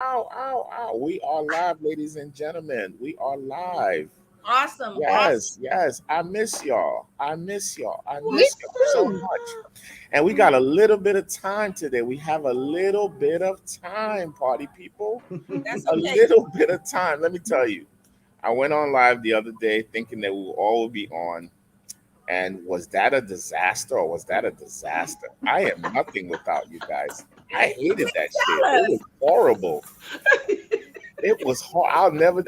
Ow, ow, ow. We are live, ladies and gentlemen. We are live. Awesome. Awesome. Yes, yes. I miss y'all. I miss y'all. I Me miss y'all so too. much. And we got a little bit of time today. We have a little bit of time, party people. That's A okay. little bit of time. Let me tell you. I went on live the other day thinking that we all would be on. And was that a disaster or was that a disaster? I am nothing without you guys. I hated that shit. Tell It us. was horrible. It was hard. I'll never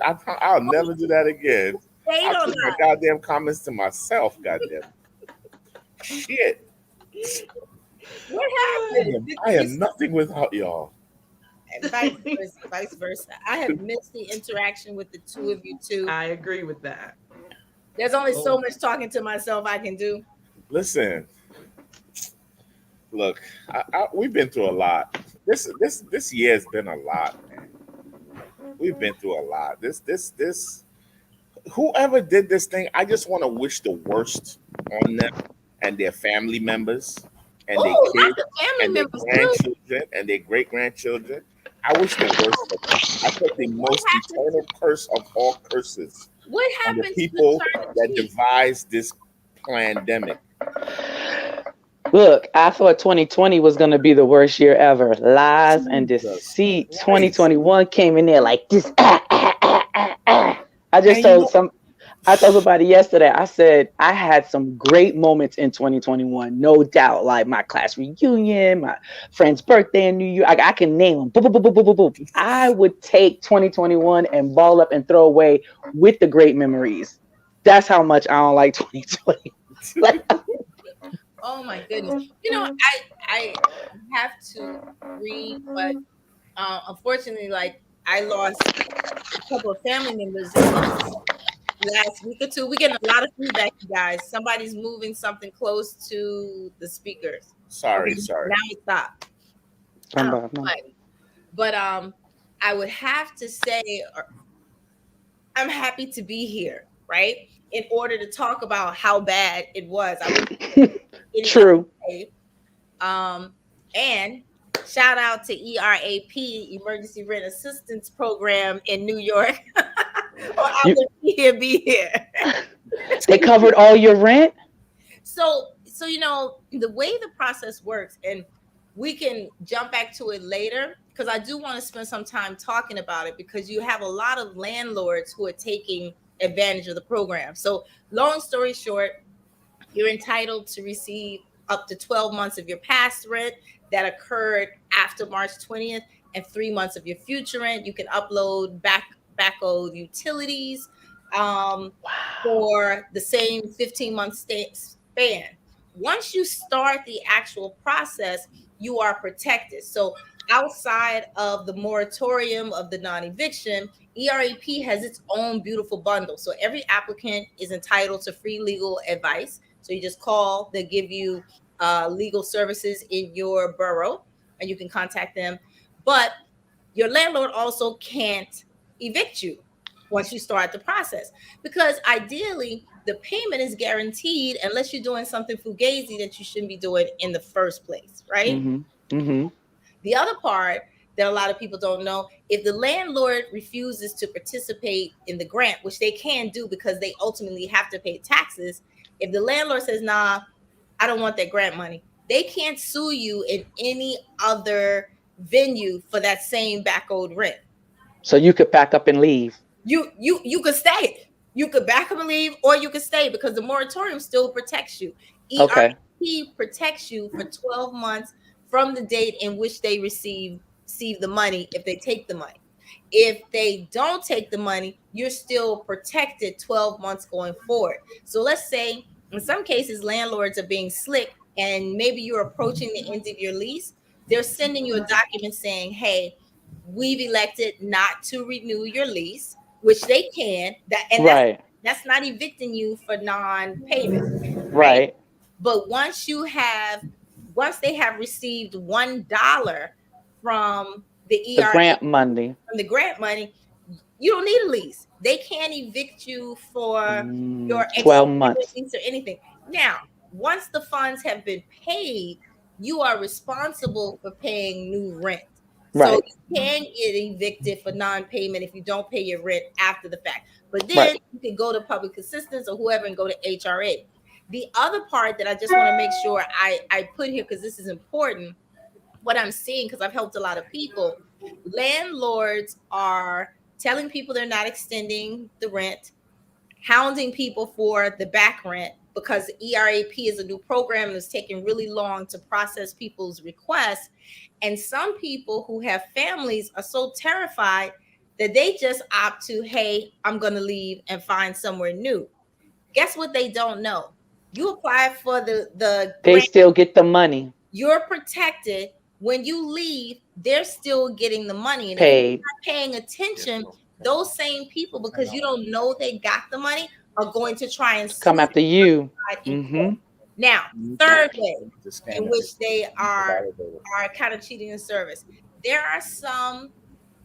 do that again. Stayed I'll on keep my us. goddamn comments to myself. Goddamn shit. What happened? I am nothing without y'all. Vice versa. Vice versa. I have missed the interaction with the two of you too. I agree with that. There's only so Oh, much talking to myself I can do. Listen, look, we've been through a lot. This year has been a lot, man. We've been through a lot. This. Whoever did this thing, I just want to wish the worst on them and their family members and their Oh, not kids the and family their members too. grandchildren and their great grandchildren. I wish the worst for them. I put the What most happened? eternal curse of all curses What on the happened to the people turn of that cheek? devised this pandemic. Look, I thought 2020 was going to be the worst year ever. Lies and Jesus deceit. Christ. 2021 came in there like this. I just And you told know, some. I told somebody yesterday. I said I had some great moments in 2021, no doubt. Like my class reunion, my friend's birthday in New York. I can name them. Boop, boop, boop, boop, boop, boop, boop. I would take 2021 and ball up and throw away with the great memories. That's how much I don't like 2020. Like, Oh my goodness. I have to agree, but unfortunately, like I lost a couple of family members in the last week or two. We're getting a lot of feedback, you guys. Somebody's moving something close to the speakers. Okay, sorry, sorry. now it stopped. Um, I'm but I would have to say I'm happy to be here, right? In order to talk about how bad it was. I wouldn't any other true. way. Um, and shout out to ERAP, Emergency Rent Assistance Program in New York. Or I You would be here. they covered all your rent? So the way the process works, and we can jump back to it later because I do want to spend some time talking about it because you have a lot of landlords who are taking advantage of the program. So long story short, you're entitled to receive up to 12 months of your past rent that occurred after March 20th and 3 months of your future rent. You can upload back owed utilities for the same 15-month span. Once you start the actual process, you are protected. So outside of the moratorium of the non-eviction, ERAP has its own beautiful bundle. So every applicant is entitled to free legal advice. So you just call, they give you legal services in your borough, and you can contact them. But your landlord also can't evict you once you start the process because ideally the payment is guaranteed unless you're doing something fugazi that you shouldn't be doing in the first place, right? Mhm. Mhm. The other part that a lot of people don't know, if the landlord refuses to participate in the grant, which they can do because they ultimately have to pay taxes, if the landlord says, nah, I don't want that grant money, they can't sue you in any other venue for that same back owed rent. So you could pack up and leave. You could stay. You could back up and leave, or you could stay because the moratorium still protects you. Okay. ERP protects you for 12 months from the date in which they receive the money if they take the money. If they don't take the money, you're still protected 12 months going forward. So let's say in some cases landlords are being slick and maybe you're approaching the end of your lease, they're sending you a document saying, "Hey, we've elected not to renew your lease," which they can. Right. That's not evicting you for non-payment, right? Right. But once they have received $1 from the The ERA, grant money. from the grant money, you don't need a lease. They can't evict you for your 12 expired months. lease or anything. Now, once the funds have been paid, you are responsible for paying new rent. So Right. you can get evicted for non-payment if you don't pay your rent after the fact. But then Right. you can go to public assistance or whoever and go to HRA. The other part that I just want to make sure I put here, because this is important, what I'm seeing, because I've helped a lot of people, landlords are telling people they're not extending the rent, hounding people for the back rent because ERAP is a new program and it's taking really long to process people's requests. And some people who have families are so terrified that they just opt to, hey, I'm going to leave and find somewhere new. Guess what they don't know? You apply for the They grant, still get the money you're protected. When you leave, they're still getting the money. And if you're paid. not paying attention, those same people, because you don't know they got the money, are going to try and Come sue after you. in Mm-hmm. court. Now, third way in which they are kind of cheating in service. There are some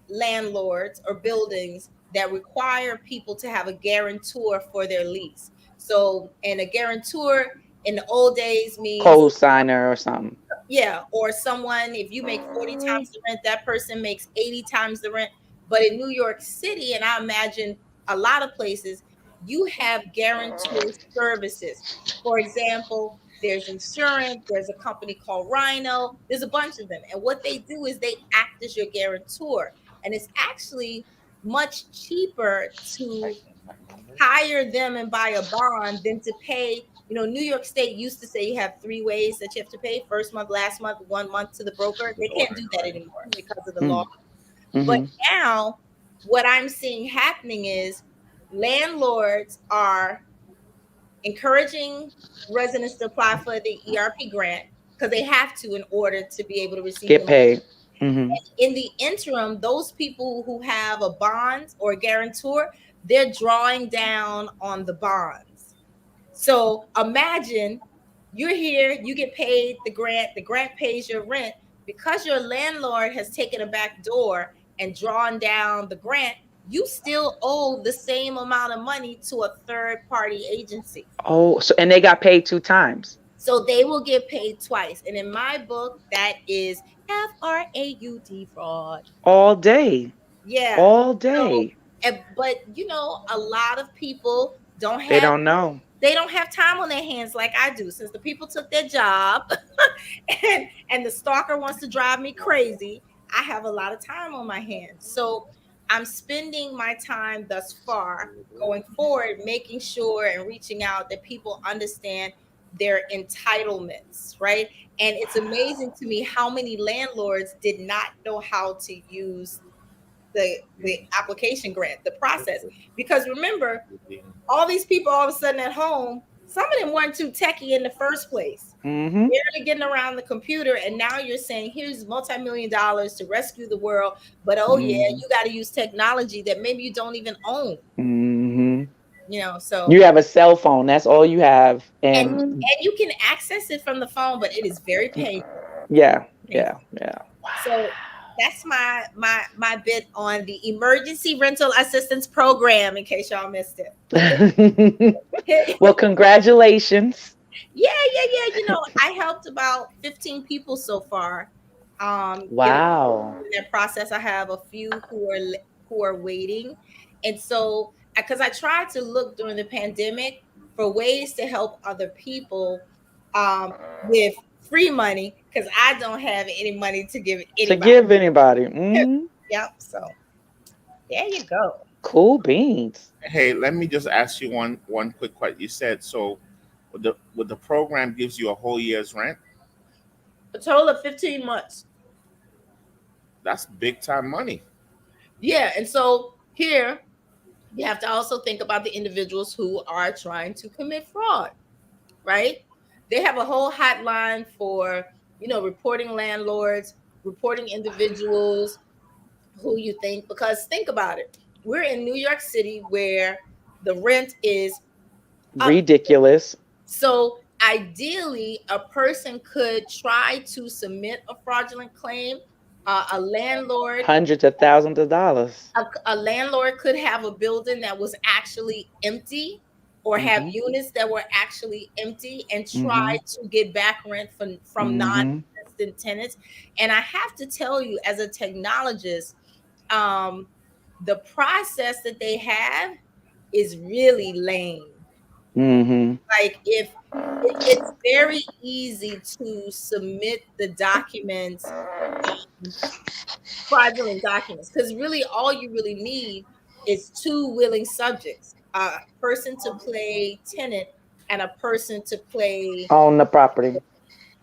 landlords or buildings that require people to have a guarantor for their lease. So, and a guarantor in the old days means, Co-signer or something. yeah, or someone, if you make 40 times the rent, that person makes 80 times the rent. But in New York City, and I imagine a lot of places, you have guarantor services. For example, there's insurance, there's a company called Rhino, there's a bunch of them. And what they do is they act as your guarantor. And it's actually much cheaper to hire them and buy a bond than to pay. You know, New York State used to say you have 3 ways that you have to pay: first month, last month, 1 month to the broker. They can't do that anymore because of the law. But now what I'm seeing happening is landlords are encouraging residents to apply for the ERP grant because they have to in order to be able to receive Get the paid. in the interim, those people who have a bond or a guarantor, they're drawing down on the bonds. So imagine you're here, you get paid the grant pays your rent. Because your landlord has taken a back door and drawn down the grant, you still owe the same amount of money to a third party agency. Oh, so and they got paid 2 times. So they will get paid twice. And in my book, that is FRAUD, fraud. All day. Yeah. All So, day. but you know, a lot of people don't They have don't know. they don't have time on their hands like I do, since the people took their job and the stalker wants to drive me crazy. I have a lot of time on my hands. So I'm spending my time thus far going forward, making sure and reaching out that people understand their entitlements, right? And it's amazing to me how many landlords did not know how to use the application grant, the process. Because remember, all these people all of a sudden at home, some of them weren't too techie in the first place. Barely getting around the computer, and now you're saying here's multi-million dollars to rescue the world, but yeah, you got to use technology that maybe you don't even own. You know, so you have a cell phone. That's all you have, and you can access it from the phone, but it is very painful. Yeah. So that's my bit on the emergency rental assistance program, in case y'all missed it. Well, congratulations. Yeah. You know, I helped about 15 people so far. Wow. In that process, I have a few who are waiting, and so because I tried to look during the pandemic for ways to help other people with free money, because I don't have any money to give anybody. Yep. So there you go. Cool beans. Hey, let me just ask you one quick question. You said so. Would the program gives you a whole year's rent? A total of 15 months. That's big time money. Yeah, and so here you have to also think about the individuals who are trying to commit fraud, right? They have a whole hotline for, you know, reporting landlords, reporting individuals who you think, because think about it. We're in New York City where the rent is ridiculous. So ideally, a person could try to submit a fraudulent claim. A landlord, hundreds of thousands of dollars. A landlord could have a building that was actually empty, or have units that were actually empty, and try to get back rent from non-residents consistent tenants. And I have to tell you, as a technologist, the process that they have is really lame. Mm-hmm. Like if it's very easy to submit the documents, fraudulent documents, because really all you really need is two willing subjects, a person to play tenant and a person to play. On the property.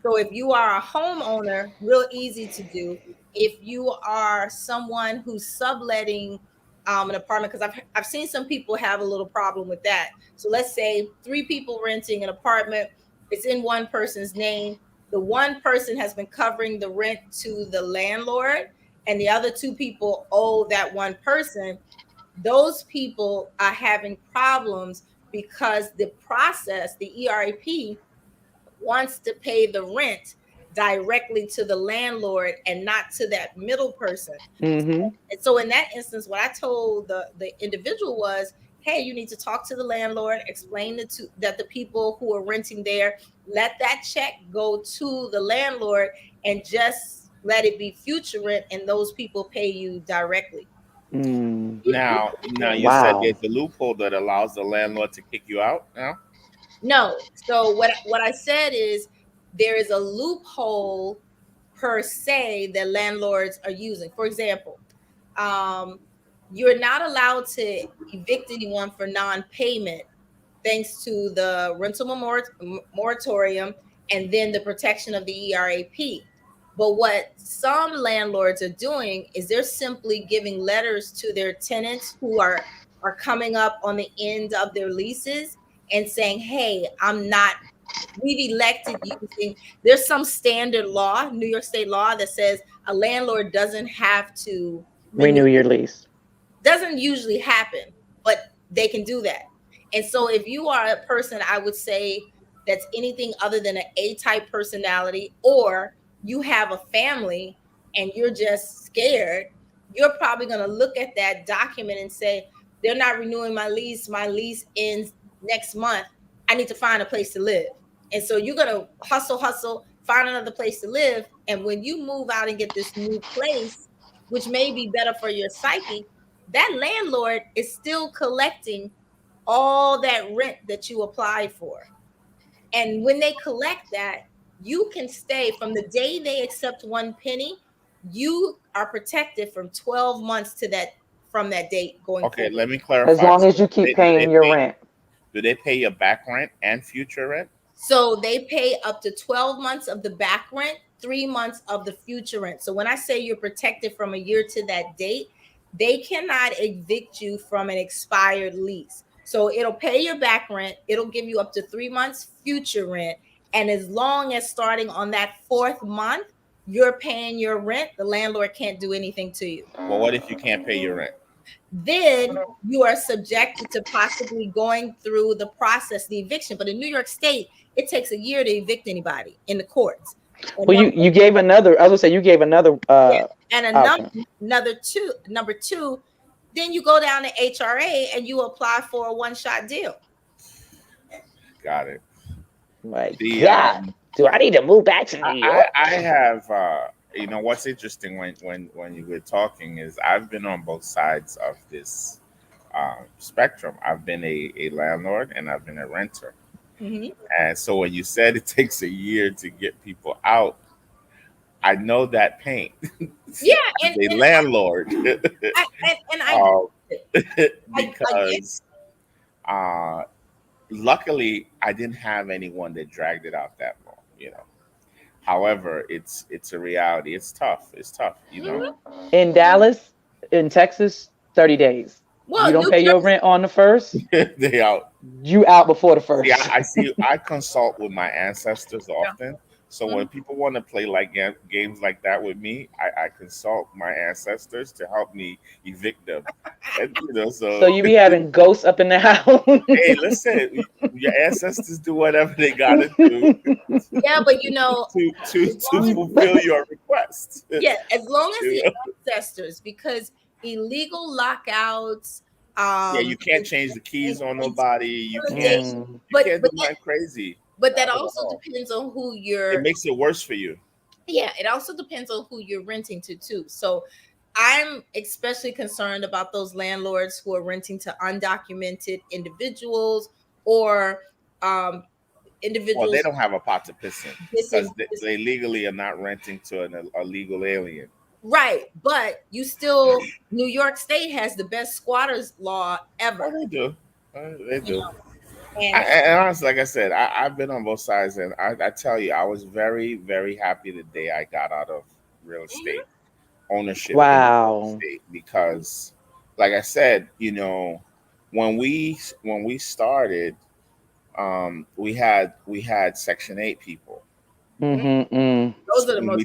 So if you are a homeowner, real easy to do. If you are someone who's subletting an apartment, because I've seen some people have a little problem with that. So let's say 3 people renting an apartment, it's in one person's name. The one person has been covering the rent to the landlord, and the other 2 people owe that one person. Those people are having problems because the process, the ERP, wants to pay the rent directly to the landlord and not to that middle person. Mm-hmm. And so in that instance, what I told the individual was, hey, you need to talk to the landlord, explain that the people who are renting there, let that check go to the landlord and just let it be future rent, and those people pay you directly. Mm. Now you said Wow. there's a loophole that allows the landlord to kick you out now? No. So what I said is there is a loophole per se that landlords are using. For example, you're not allowed to evict anyone for non-payment thanks to the rental moratorium and then the protection of the ERAP. But what some landlords are doing is they're simply giving letters to their tenants who are coming up on the end of their leases and saying, hey, we've elected using, there's some standard law, New York State law, that says a landlord doesn't have to Renew your lease. Doesn't usually happen, but they can do that. And so if you are a person, I would say, that's anything other than an A-type personality, or you have a family and you're just scared, you're probably going to look at that document and say, they're not renewing my lease ends next month, I need to find a place to live. And so you're going to hustle, find another place to live. And when you move out and get this new place, which may be better for your psyche, that landlord is still collecting all that rent that you applied for. And when they collect that, you can stay from the day they accept 1 penny, you are protected from 12 months from that date going Okay, forward. let me clarify. As long as you keep paying your rent. Do they pay your back rent and future rent? So they pay up to 12 months of the back rent, 3 months of the future rent. So when I say you're protected from a year to that date, they cannot evict you from an expired lease. So it'll pay your back rent. It'll give you up to 3 months future rent. And as long as starting on that 4th month, you're paying your rent, the landlord can't do anything to you. Well, what if you can't pay your rent? Then you are subjected to possibly going through the process, the eviction. But in New York State, it takes a year to evict anybody in the courts. And well, you gave another. I was gonna say you gave another. And number two, then you go down to HRA and you apply for a one-shot deal. Got it. Like, yeah. Do I need to move back to New York? I have. You know what's interesting when you were talking is I've been on both sides of this spectrum. I've been a landlord and I've been a renter. Mm-hmm. And so when you said it takes a year to get people out, I know that pain. Yeah, and a landlord. Because luckily I didn't have anyone that dragged it out that long, you know. However, it's a reality. It's tough, you know. In Dallas, in Texas, 30 days. Well, you don't pay your rent on the 1st, they out. You out before the 1st. Yeah, I consult with my ancestors often. So when people want to play like games like that with me, I consult my ancestors to help me evict them. And, you know, so you be having ghosts up in the house. Hey, listen, your ancestors do whatever they gotta do. Yeah, but you know, to fulfill your request. Yeah, as long as the ancestors, because illegal lockouts. Yeah, you can't change the keys on nobody. You can't do nothing crazy. But that also depends on who you're. It makes it worse for you. Yeah, it also depends on who you're renting to too. So I'm especially concerned about those landlords who are renting to undocumented individuals or um, Well, they individuals don't have a pot to piss in because missing. they legally are not renting to a legal alien. Right, but you still New York State has the best squatters law Oh, ever. they do. They You do. know, and And honestly, like I said, I've been on both sides, and I tell you, I was very, very happy the day I got out of real estate ownership in real Wow. estate because, like I said, when we started, we had Section 8 people. Mm-hmm. those are the And most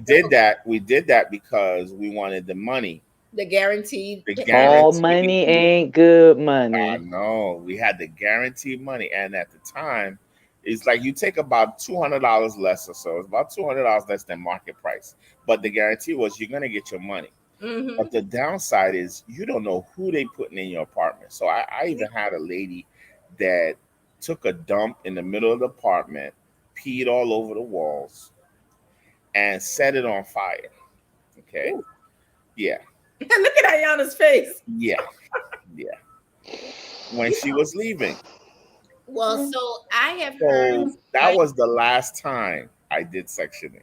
we did that because we wanted the money, the guaranteed. the All guaranteed. money ain't good I money. know we had the guaranteed money, and at the time, it's like you take about $200 less or so. It's about $200 less than market price, but the guarantee was you're gonna get your money. Mhm. But the downside is you don't know who they putting in your apartment. So I even had a lady that took a dump in the middle of the apartment, peed all over the walls, and set it on fire. Okay, Ooh. yeah, Look at Ayana's face. yeah, yeah. When she was leaving. Well, so I have heard. So that was the last time I did Section 8.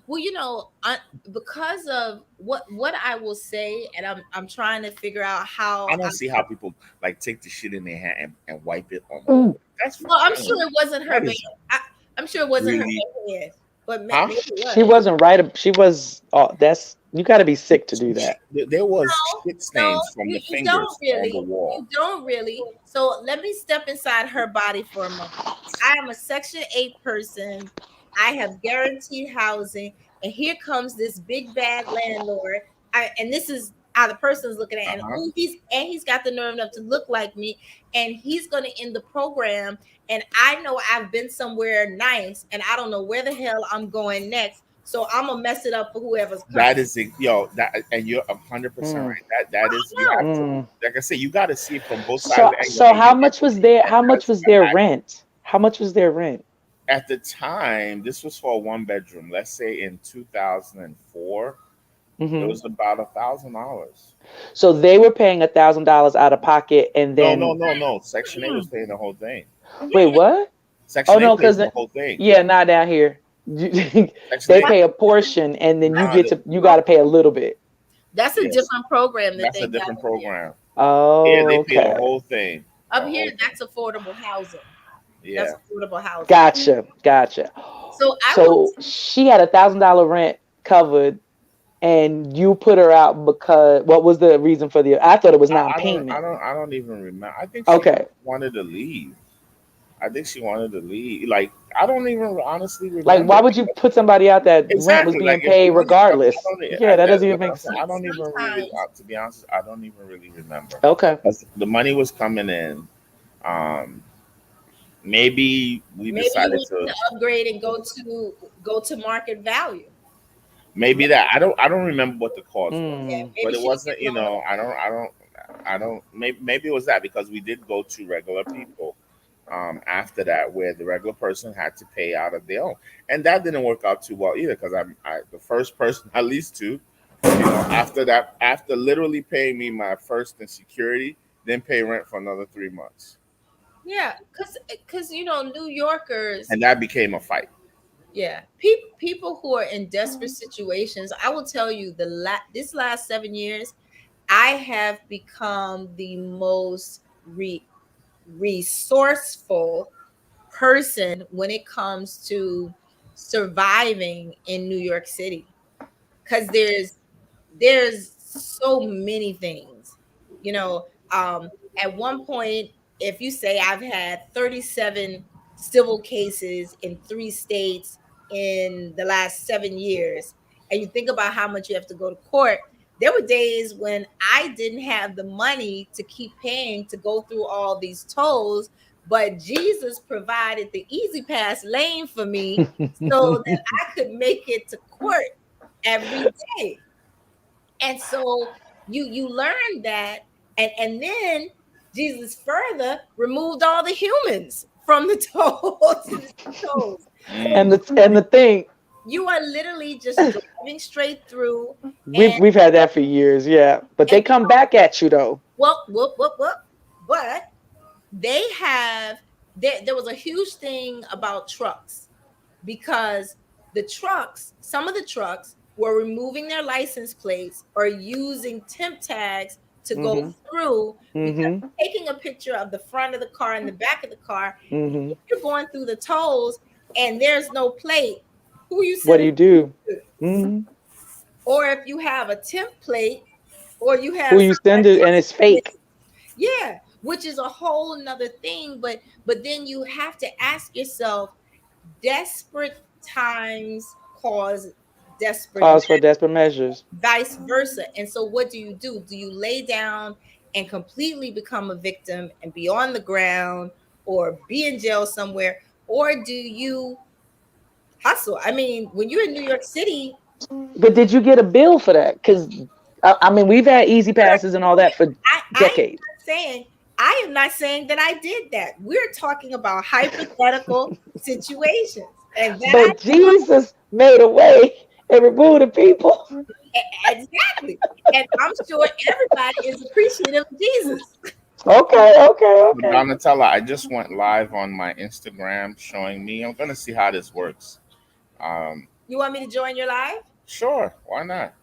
Well, because of what I will say, and I'm trying to figure out how. I don't see how people like take the shit in their hand and wipe it on. Ooh. That's Well, I'm fine. sure it wasn't her That bad. is I'm sure it wasn't really, her bad, but huh? maybe it was. She wasn't right. She was. Oh, that's you got to be sick to do that. There was shit No, stains from the you don't fingers really. on the wall. You don't really. So let me step inside her body for a moment. I am a Section 8 person. I have guaranteed housing, and here comes this big bad landlord. And this is how the person's looking at, it. And Uh-huh. he's got the nerve enough to look like me, and he's going to end the program. And I know I've been somewhere nice, and I don't know where the hell I'm going next. So I'm gonna mess it up for whoever's coming. That is that, and you're 100% right. That is you have to, Mm. like I said, you got to see it from both sides. So of the angle. so how much was their rent? How much was their rent? At the time, this was for a 1 bedroom. Let's say in 2004, it Hmm. was about $1,000. So they were paying $1,000 out of pocket, and then No. Section 8 was paying the whole thing. wait, what? Section Oh 8 no, pays because the whole thing. yeah, not down here. Section They 8, pay a portion, and then nah, you got to pay a little bit. That's a yes, different program that that's they a got different up here. program. Yeah, Oh, they pay the okay. whole thing. Up The here, whole thing. that's affordable housing. Yeah. That's affordable housing. Gotcha. So I So she had $1,000 rent covered, and you put her out because what was the reason for the? I thought it was non-payment. I don't even remember. I think she Okay. wanted to leave. I think she wanted to leave. Like I don't even honestly remember. Like, why would you put somebody out that rent was Exactly being like if paid the money regardless? I don't, Yeah, that doesn't even what I'm make saying. sense. I don't even really, sometimes to be honest, I don't even really remember. Okay. 'Cause the money was coming in. Um, maybe we maybe you decided want to. to upgrade and go to market value. Maybe that I don't remember what the cause was, Yeah, Mm. but maybe it she wasn't. didn't get loan. I don't. Maybe it was that because we did go to regular people. After that, where the regular person had to pay out of their own, and that didn't work out too well either. Because I the first person I leased to, after that, after literally paying me my first in security, then pay rent for another 3 months, Yeah, because New Yorkers. and that became a fight. Yeah, people who are in desperate situations. I will tell you this last 7 years, I have become the most resourceful person when it comes to surviving in New York City, because there's so many things, you know. At one point, if you say I've had 37 civil cases in 3 states in the last 7 years, and you think about how much you have to go to court, there were days when I didn't have the money to keep paying to go through all these tolls, but Jesus provided the easy pass lane for me so that I could make it to court every day. And so you learn that, and then Jesus further removed all the humans from the tolls. And the thing, You are literally just driving straight through. We've had that for years, yeah. But they come back at you though. Well, but they have there was a huge thing about trucks because some of the trucks were removing their license plates or using temp tags to go through because taking a picture of the front of the car and the back of the car. If you're going through the tolls and there's no plate, who you What do you do? Or if you have a temp plate, or you have who you send it and it's fake. Yeah, which is a whole nother thing. But then you have to ask yourself, desperate times cause for desperate measures. Vice versa. And so what do? Do you lay down and completely become a victim and be on the ground or be in jail somewhere? Or do you hustle? I mean, when you're in New York City. But did you get a bill for that? Because I mean, we've had easy passes and all that for decades. I am not saying that I did that. We're talking about hypothetical situations. But Jesus made a way and removed the people. Exactly. And I'm sure everybody is appreciative of Jesus. Okay. Donatella, I just went live on my Instagram showing me. I'm going to see how this works. You want me to join your live? Sure. Why not?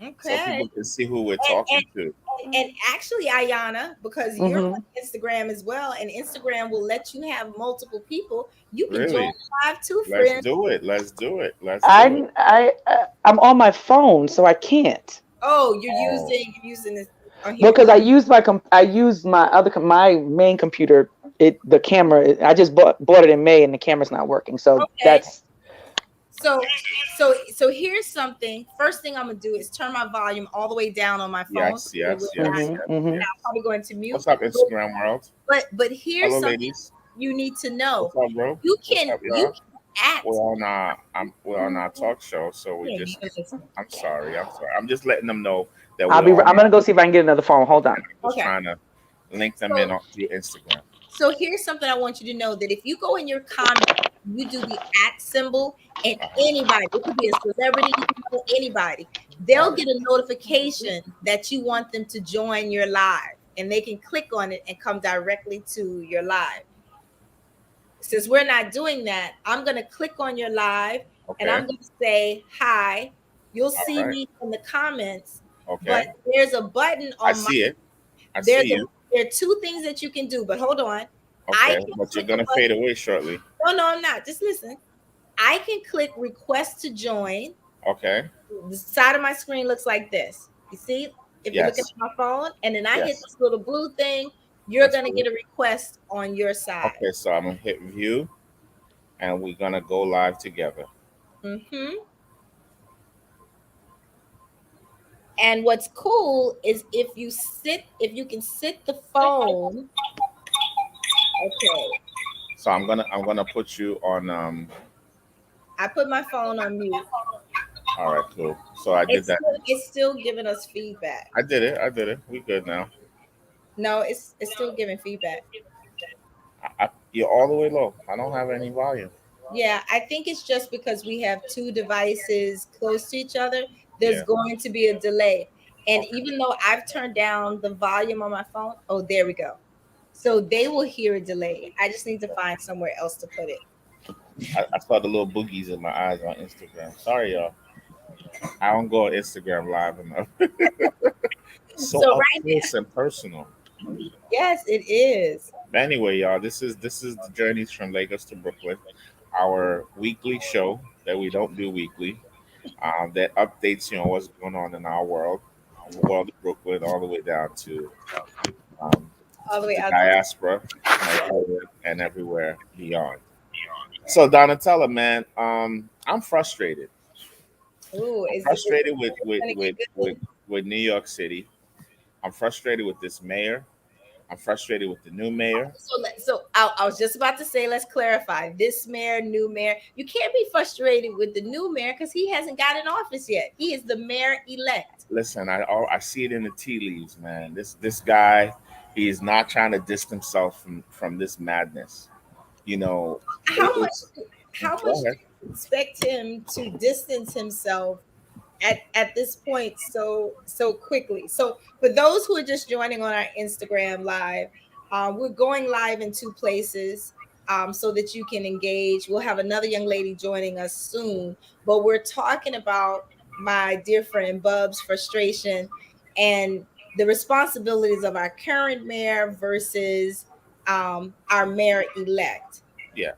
Okay. So people can see who we're talking to. And actually, Ayana, because you're on Instagram as well, and Instagram will let you have multiple people. You can join live too, friend. Let's do it. I'm on my phone, so I can't. Oh, you're using this. Because I use my main computer. The camera. I just bought it in May, and the camera's not working. So that's. So here's something. First thing I'm gonna do is turn my volume all the way down on my phone. Yes. I'm probably going to mute. What's up, Instagram world? But here's something ladies. You need to know. What's up, bro? You can act. We're on our talk show, so we I'm sorry. I'm just letting them know that I'm gonna go see if I can get another phone. Hold on. I'm trying to link them in through Instagram. So here's something I want you to know, that if you go in your comments, you do the @ symbol, and anybody, it could be a celebrity, anybody, they'll get a notification that you want them to join your live, and they can click on it and come directly to your live. Since we're not doing that, I'm going to click on your live and I'm going to say hi. You'll see me in the comments. But there's a button on it. I see you. There are two things that you can do, but hold on. But you're going to fade away shortly. No, I'm not. Just listen. I can click request to join. Okay. The side of my screen looks like this. You see? If you're looking at my phone, and then I hit this little blue thing, you're going to get a request on your side. Okay, so I'm going to hit view, and we're going to go live together. And what's cool is if you can sit the phone. Okay. So I'm gonna put you on. I put my phone on mute. All right, cool. So I did that. It's still giving us feedback. I did it. We good now. No, it's still giving feedback. You're all the way low. I don't have any volume. Yeah, I think it's just because we have two devices close to each other. There's going to be a delay. And even though I've turned down the volume on my phone, there we go. So they will hear a delay. I just need to find somewhere else to put it. I saw the little boogies in my eyes on Instagram. Sorry, y'all. I don't go on Instagram live enough. so up close and personal. Yes, it is. But anyway, y'all, this is the Journeys from Lagos to Brooklyn, our weekly show that we don't do weekly, that updates what's going on in our world, the world of Brooklyn, all the way down to all the way out diaspora and everywhere beyond. So Donatella, man, I'm frustrated. Ooh, I'm frustrated with New York City. I'm frustrated with this mayor. I'm frustrated with the new mayor. So I was just about to say, let's clarify. This mayor, new mayor. You can't be frustrated with the new mayor because he hasn't got in office yet. He is the mayor-elect. Listen, I see it in the tea leaves, man. This guy, he is not trying to distance himself from this madness. How much expect him to distance himself at this point so quickly. So for those who are just joining on our Instagram live, we're going live in two places, so that you can engage. We'll have another young lady joining us soon, but we're talking about my dear friend Bub's frustration and the responsibilities of our current mayor versus our mayor elect. Yeah.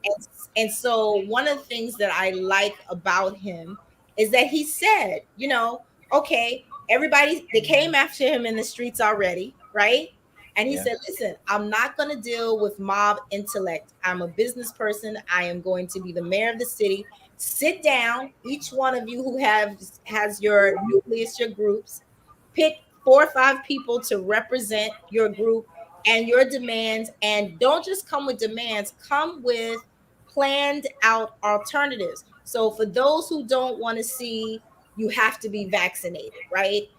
And so one of the things that I like about him is that he said, okay, everybody, they came after him in the streets already, right? And he Yeah. said, listen, I'm not going to deal with mob intellect. I'm a business person. I am going to be the mayor of the city. Sit down, each one of you who has your nucleus, your groups, pick 4 or 5 people to represent your group and your demands. And don't just come with demands, come with planned out alternatives. So for those who don't want to see you have to be vaccinated, right?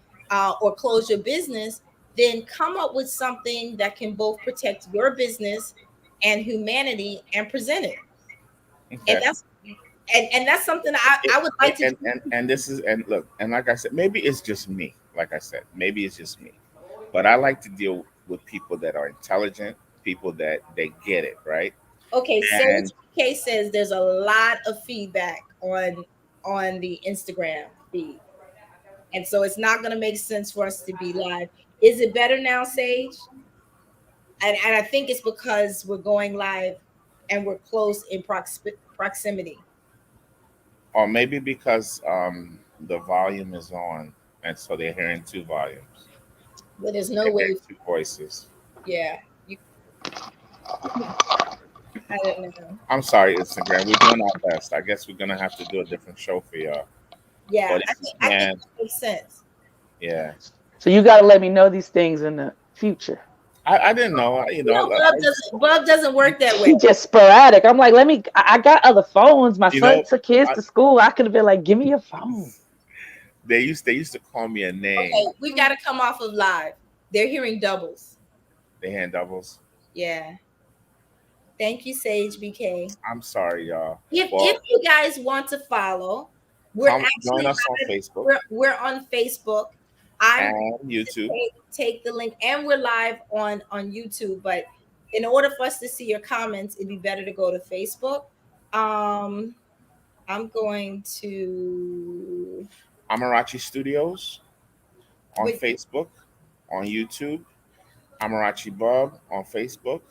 Or close your business, then come up with something that can both protect your business and humanity and present it. Okay. And that's something I would like to do. And this is, and look, and like I said, maybe it's just me. Like I said, maybe it's just me, but I like to deal with people that are intelligent, people that they get it, right? Okay, And Sage K says there's a lot of feedback on the Instagram feed. And so it's not going to make sense for us to be live. Is it better now, Sage? And I think it's because we're going live and we're close in proximity. or maybe because the volume is on, and so they're hearing two volumes. But there's no They're way. hearing two voices. Yeah. I don't know. I'm sorry, Instagram. We're doing our best. I guess we're gonna have to do a different show for y'all. Yeah. But I if you think can, that makes sense. yeah. So you got to let me know these things in the future. I didn't know. Bub doesn't work that way. Just sporadic. I'm like, I got other phones. My You son know, took kids to school. I could have been like, give me your phone. they used to call me a name. Okay, we've got to come off of live. They're hearing doubles. They hand doubles. Yeah. Thank you, Sage BK. I'm sorry, y'all. If you guys want to follow, Join us on Facebook. We're on Facebook. And YouTube. Take the link, and we're live on YouTube. But in order for us to see your comments, it'd be better to go to Facebook. I'm going to Amarachi Studios on Facebook, on YouTube. Amarachi Bub on Facebook.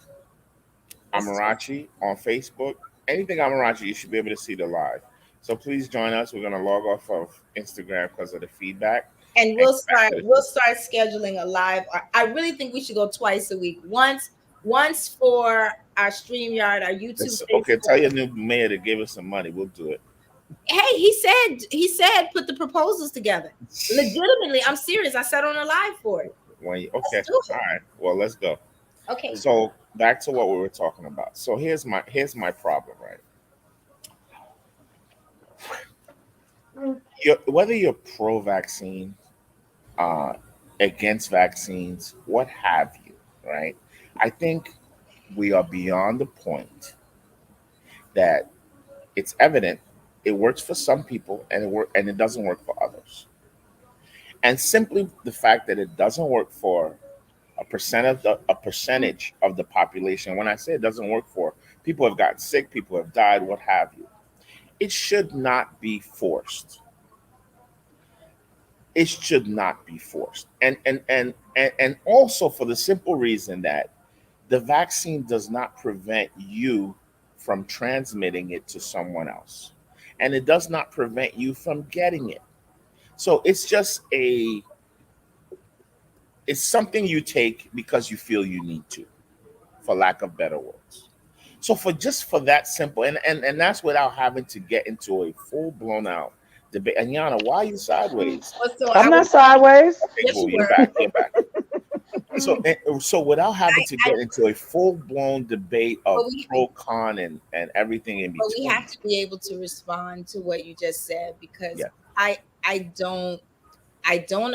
Amarachi on Facebook. Anything Amarachi, you should be able to see the live. So please join us. We're gonna log off of Instagram because of the feedback. And we'll start scheduling a live. I really think we should go twice a week. Once for our StreamYard, our YouTube. Okay, tell your new mayor to give us some money. We'll do it. Hey, he said put the proposals together. Legitimately, I'm serious. I said on a live for it. Okay, all right. Well, let's go. Okay. So back to what we were talking about. So here's my problem, right? Whether you're pro-vaccine, against vaccines, what have you, right? I think we are beyond the point that it's evident it works for some people and it doesn't work for others. And simply the fact that it doesn't work for a percentage of the population. When I say it doesn't work for, people have gotten sick, people have died, what have you. It should not be forced. It should not be forced. And also for the simple reason that the vaccine does not prevent you from transmitting it to someone else. And it does not prevent you from getting it. So it's just it's something you take because you feel you need to, for lack of better words. So for that simple, and that's without having to get into a full blown out debate. And Yana, why are you sideways? I'm not sideways. Okay, cool. You're back. So without having to get into a full blown debate of pro con and everything in between. But we have to be able to respond to what you just said, because I don't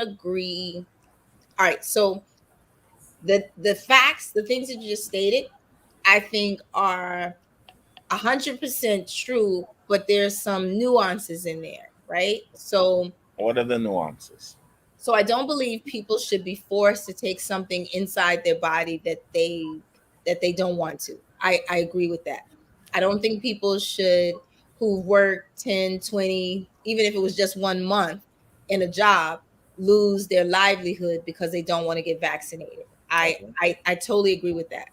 agree. All right, so the facts, the things that you just stated, I think are 100% true but there's some nuances in there, right? So What are the nuances? I don't believe people should be forced to take something inside their body that they don't want to. I agree with that. I don't think people should, who work 10, 20, even if it was just 1 month in a job, lose their livelihood because they don't want to get vaccinated. I totally agree with that.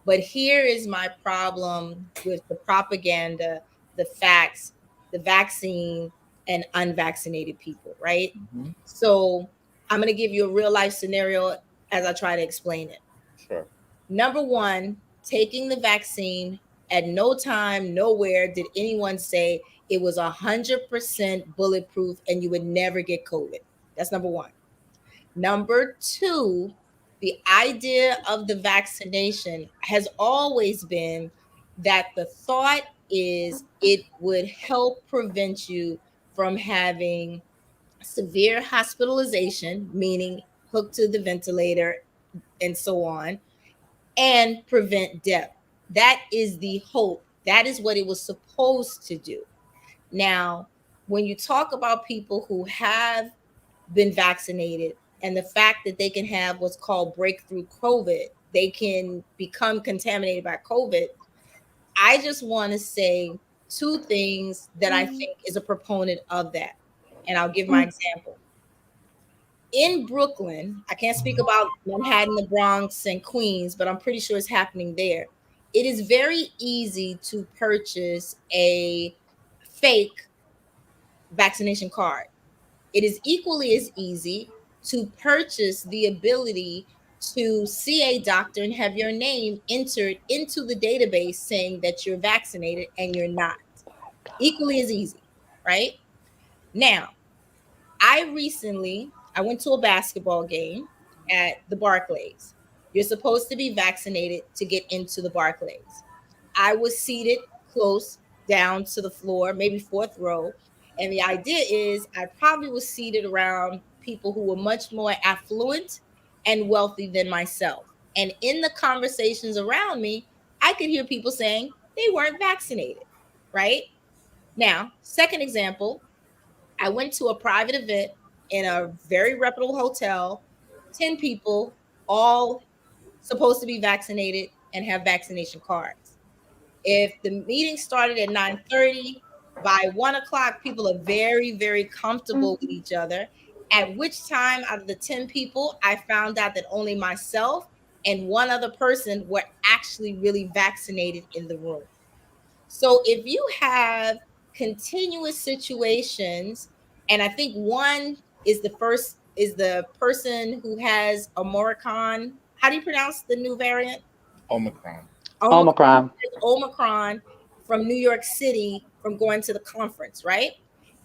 But here is my problem with the propaganda, the facts, the vaccine, and unvaccinated people, right? Mhm. So I'm going to give you a real life scenario as I try to explain it. Sure. Number one, taking the vaccine, at no time, nowhere did anyone say it was 100% bulletproof and you would never get COVID. That's number one. Number two, the idea of the vaccination has always been that the thought is it would help prevent you from having severe hospitalization, meaning hooked to the ventilator and so on, and prevent death. That is the hope. That is what it was supposed to do. Now, when you talk about people who have been vaccinated and the fact that they can have what's called breakthrough COVID, they can become contaminated by COVID. I just want to say two things that I think is a proponent of that. And I'll give my example. In Brooklyn, I can't speak about Manhattan, the Bronx, and Queens, but I'm pretty sure it's happening there. It is very easy to purchase a fake vaccination card. It is equally as easy to purchase the ability to see a doctor and have your name entered into the database saying that you're vaccinated and you're not. Equally as easy, right? Now, I went to a basketball game at the Barclays. You're supposed to be vaccinated to get into the Barclays. I was seated close down to the floor, maybe fourth row. And the idea is I probably was seated around people who were much more affluent and wealthy than myself. And in the conversations around me, I could hear people saying they weren't vaccinated, right? Now, second example, I went to a private event in a very reputable hotel, 10 people, all supposed to be vaccinated and have vaccination cards. If the meeting started at 9:30, by 1 o'clock, people are very, very comfortable with each other. At which time, out of the 10 people, I found out that only myself and one other person were actually really vaccinated in the room. So if you have continuous situations, and I think one is the person who has Omicron. How do you pronounce the new variant? Omicron. Omicron. Omicron from New York City from going to the conference, right?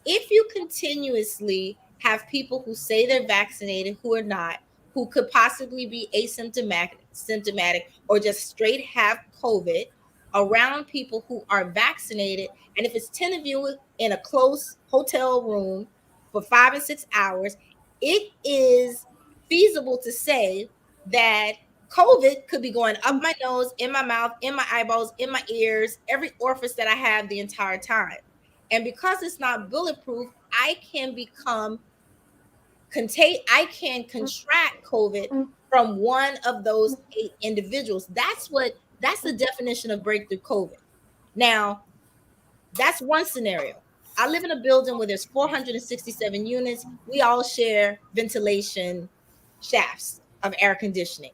If you continuously have people who say they're vaccinated who are not, who could possibly be symptomatic, or just straight have COVID around people who are vaccinated, and if it's 10 of you in a close hotel room for 5 and 6 hours, it is feasible to say that COVID could be going up my nose, in my mouth, in my eyeballs, in my ears, every orifice that I have the entire time. And because it's not bulletproof, I can I can contract COVID from one of those 8 individuals. That's the definition of breakthrough COVID. Now, that's one scenario. I live in a building where there's 467 units. We all share ventilation shafts of air conditioning.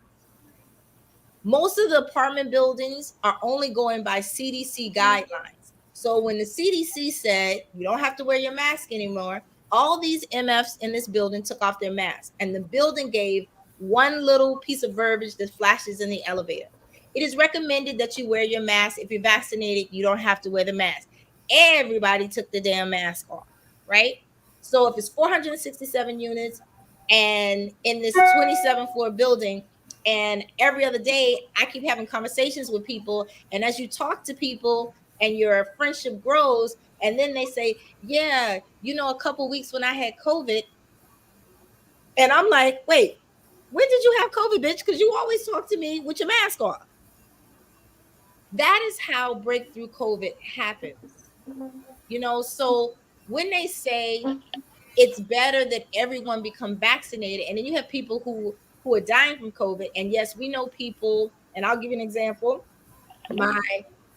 Most of the apartment buildings are only going by CDC guidelines. So when the CDC said you don't have to wear your mask anymore, all these MFs in this building took off their masks, and the building gave one little piece of verbiage that flashes in the elevator. It is recommended that you wear your mask. If you're vaccinated, you don't have to wear the mask. Everybody took the damn mask off, right? So if it's 467 units and in this 27th floor building, and every other day, I keep having conversations with people. And as you talk to people and your friendship grows, and then they say, yeah, a couple weeks when I had COVID. And I'm like, wait, when did you have COVID, bitch? Because you always talk to me with your mask off. That is how breakthrough COVID happens. So when they say it's better that everyone become vaccinated, and then you have people who are dying from COVID, and yes, we know people, and I'll give you an example. My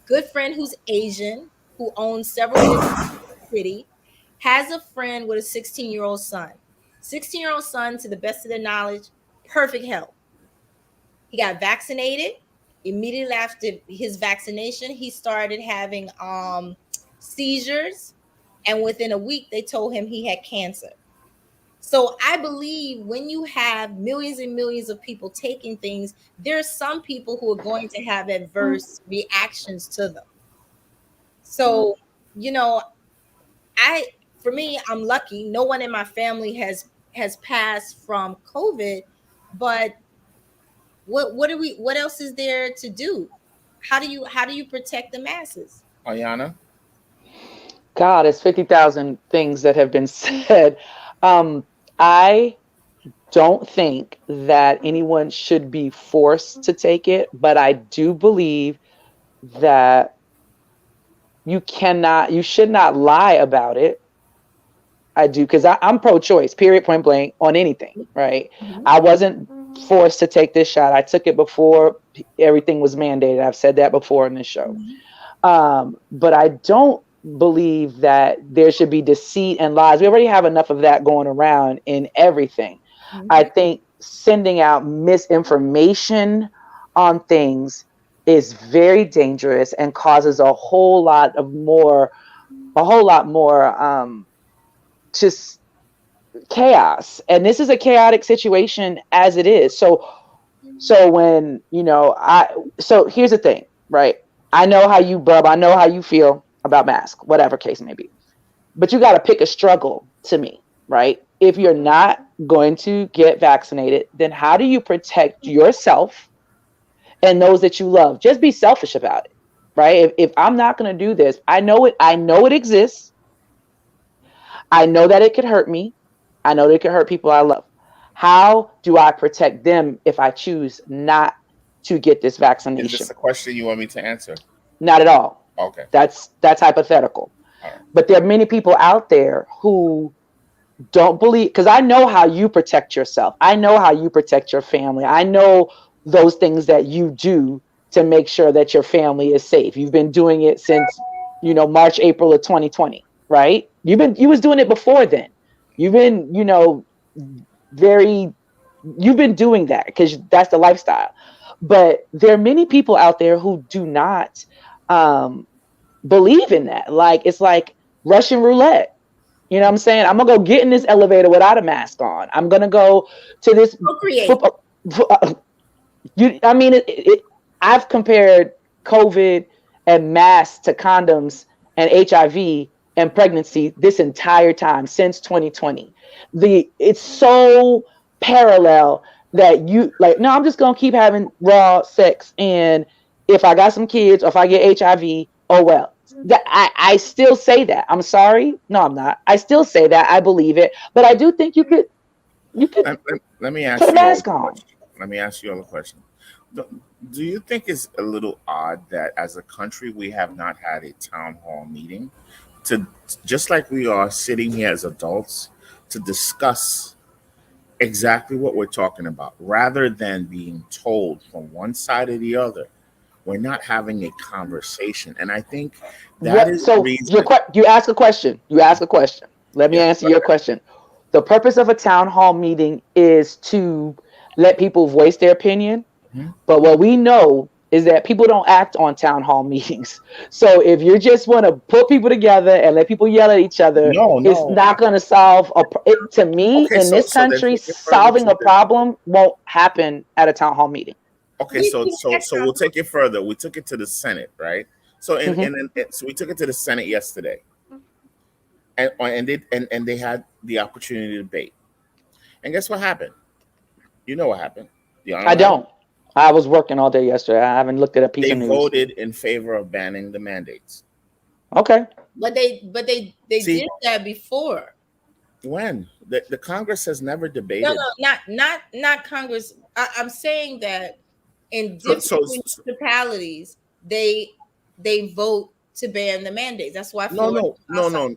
good friend who's Asian, who owns several businesses in the city, has a friend with a 16-year-old son. 16-year-old son, to the best of their knowledge, perfect health. He got vaccinated. Immediately after his vaccination, he started having seizures, and within a week, they told him he had cancer. So I believe when you have millions and millions of people taking things, there are some people who are going to have adverse reactions to them. So, you know, I for me, I'm lucky. No one in my family has passed from COVID, but what else is there to do? How do you protect the masses? Ayana? God, it's 50,000 things that have been said. I don't think that anyone should be forced to take it, but I do believe that you should not lie about it. I do, because I'm pro-choice, period, point blank, on anything, right? Mhm. I wasn't forced to take this shot. I took it before everything was mandated. I've said that before in this show. But I don't believe that there should be deceit and lies. We already have enough of that going around in everything. I think sending out misinformation on things is very dangerous and causes a whole lot more just chaos. And this is a chaotic situation as it is. So when, so here's the thing, right? I know how you bub, I know how you feel about mask, whatever case may be. But you got to pick a struggle to me, right? If you're not going to get vaccinated, then how do you protect yourself and those that you love? Just be selfish about it, right? If I'm not going to do this, I know it exists. I know that it could hurt me. I know that it could hurt people I love. How do I protect them if I choose not to get this Is vaccination? this a question you want me to answer? Not at all. Okay. That's hypothetical. All right. But there are many people out there who don't believe, because I know how you protect yourself. I know how you protect your family. I know those things that you do to make sure that your family is safe. You've been doing it since, March, April of 2020, right? You was doing it before then. You've been, very, you've been doing that because that's the lifestyle. But there are many people out there who do not um, believe in that. Like, it's like Russian roulette. You know what I'm saying? I'm gonna go get in this elevator without a mask on. I'm gonna go to this Procreate. football. I've compared COVID and masks to condoms and HIV and pregnancy this entire time since 2020. It's so parallel that you like, no, I'm just gonna keep having raw sex, and if I got some kids or if I get HIV, oh well. That I still say that. I'm sorry. No, I'm not. I still say that. I believe it. But I do think you could Let me ask put a you all a mask on. question. Let me ask you all a question. Do you think it's a little odd that as a country we have not had a town hall meeting to, just like we are sitting here as adults, to discuss exactly what we're talking about rather than being told from one side or the other? We're not having a conversation. And I think that is the So reason. you ask a question. You ask a question. Let me Yeah, answer your question. The purpose of a town hall meeting is to let people voice their opinion. Mhm. But what we know is that people don't act on town hall meetings. So if you just want to put people together and let people yell at each other, No, it's no. not going to to me, Okay, in this so then country, take it further solving to a this. problem won't happen at a town hall meeting. Okay, so we'll take it further. We took it to the Senate, right? So Mhm. so we took it to the Senate yesterday, and they had the opportunity to debate. And guess what happened? You know what happened. You know I what happened? don't. I was working all day yesterday. I haven't looked at a piece They of news. voted in favor of banning the mandates. Okay. But they See, did that before. when the Congress has never No, debated. no, not Congress. I'm saying that in So, different so, so municipalities, they vote to ban the mandates. That's why No. Florida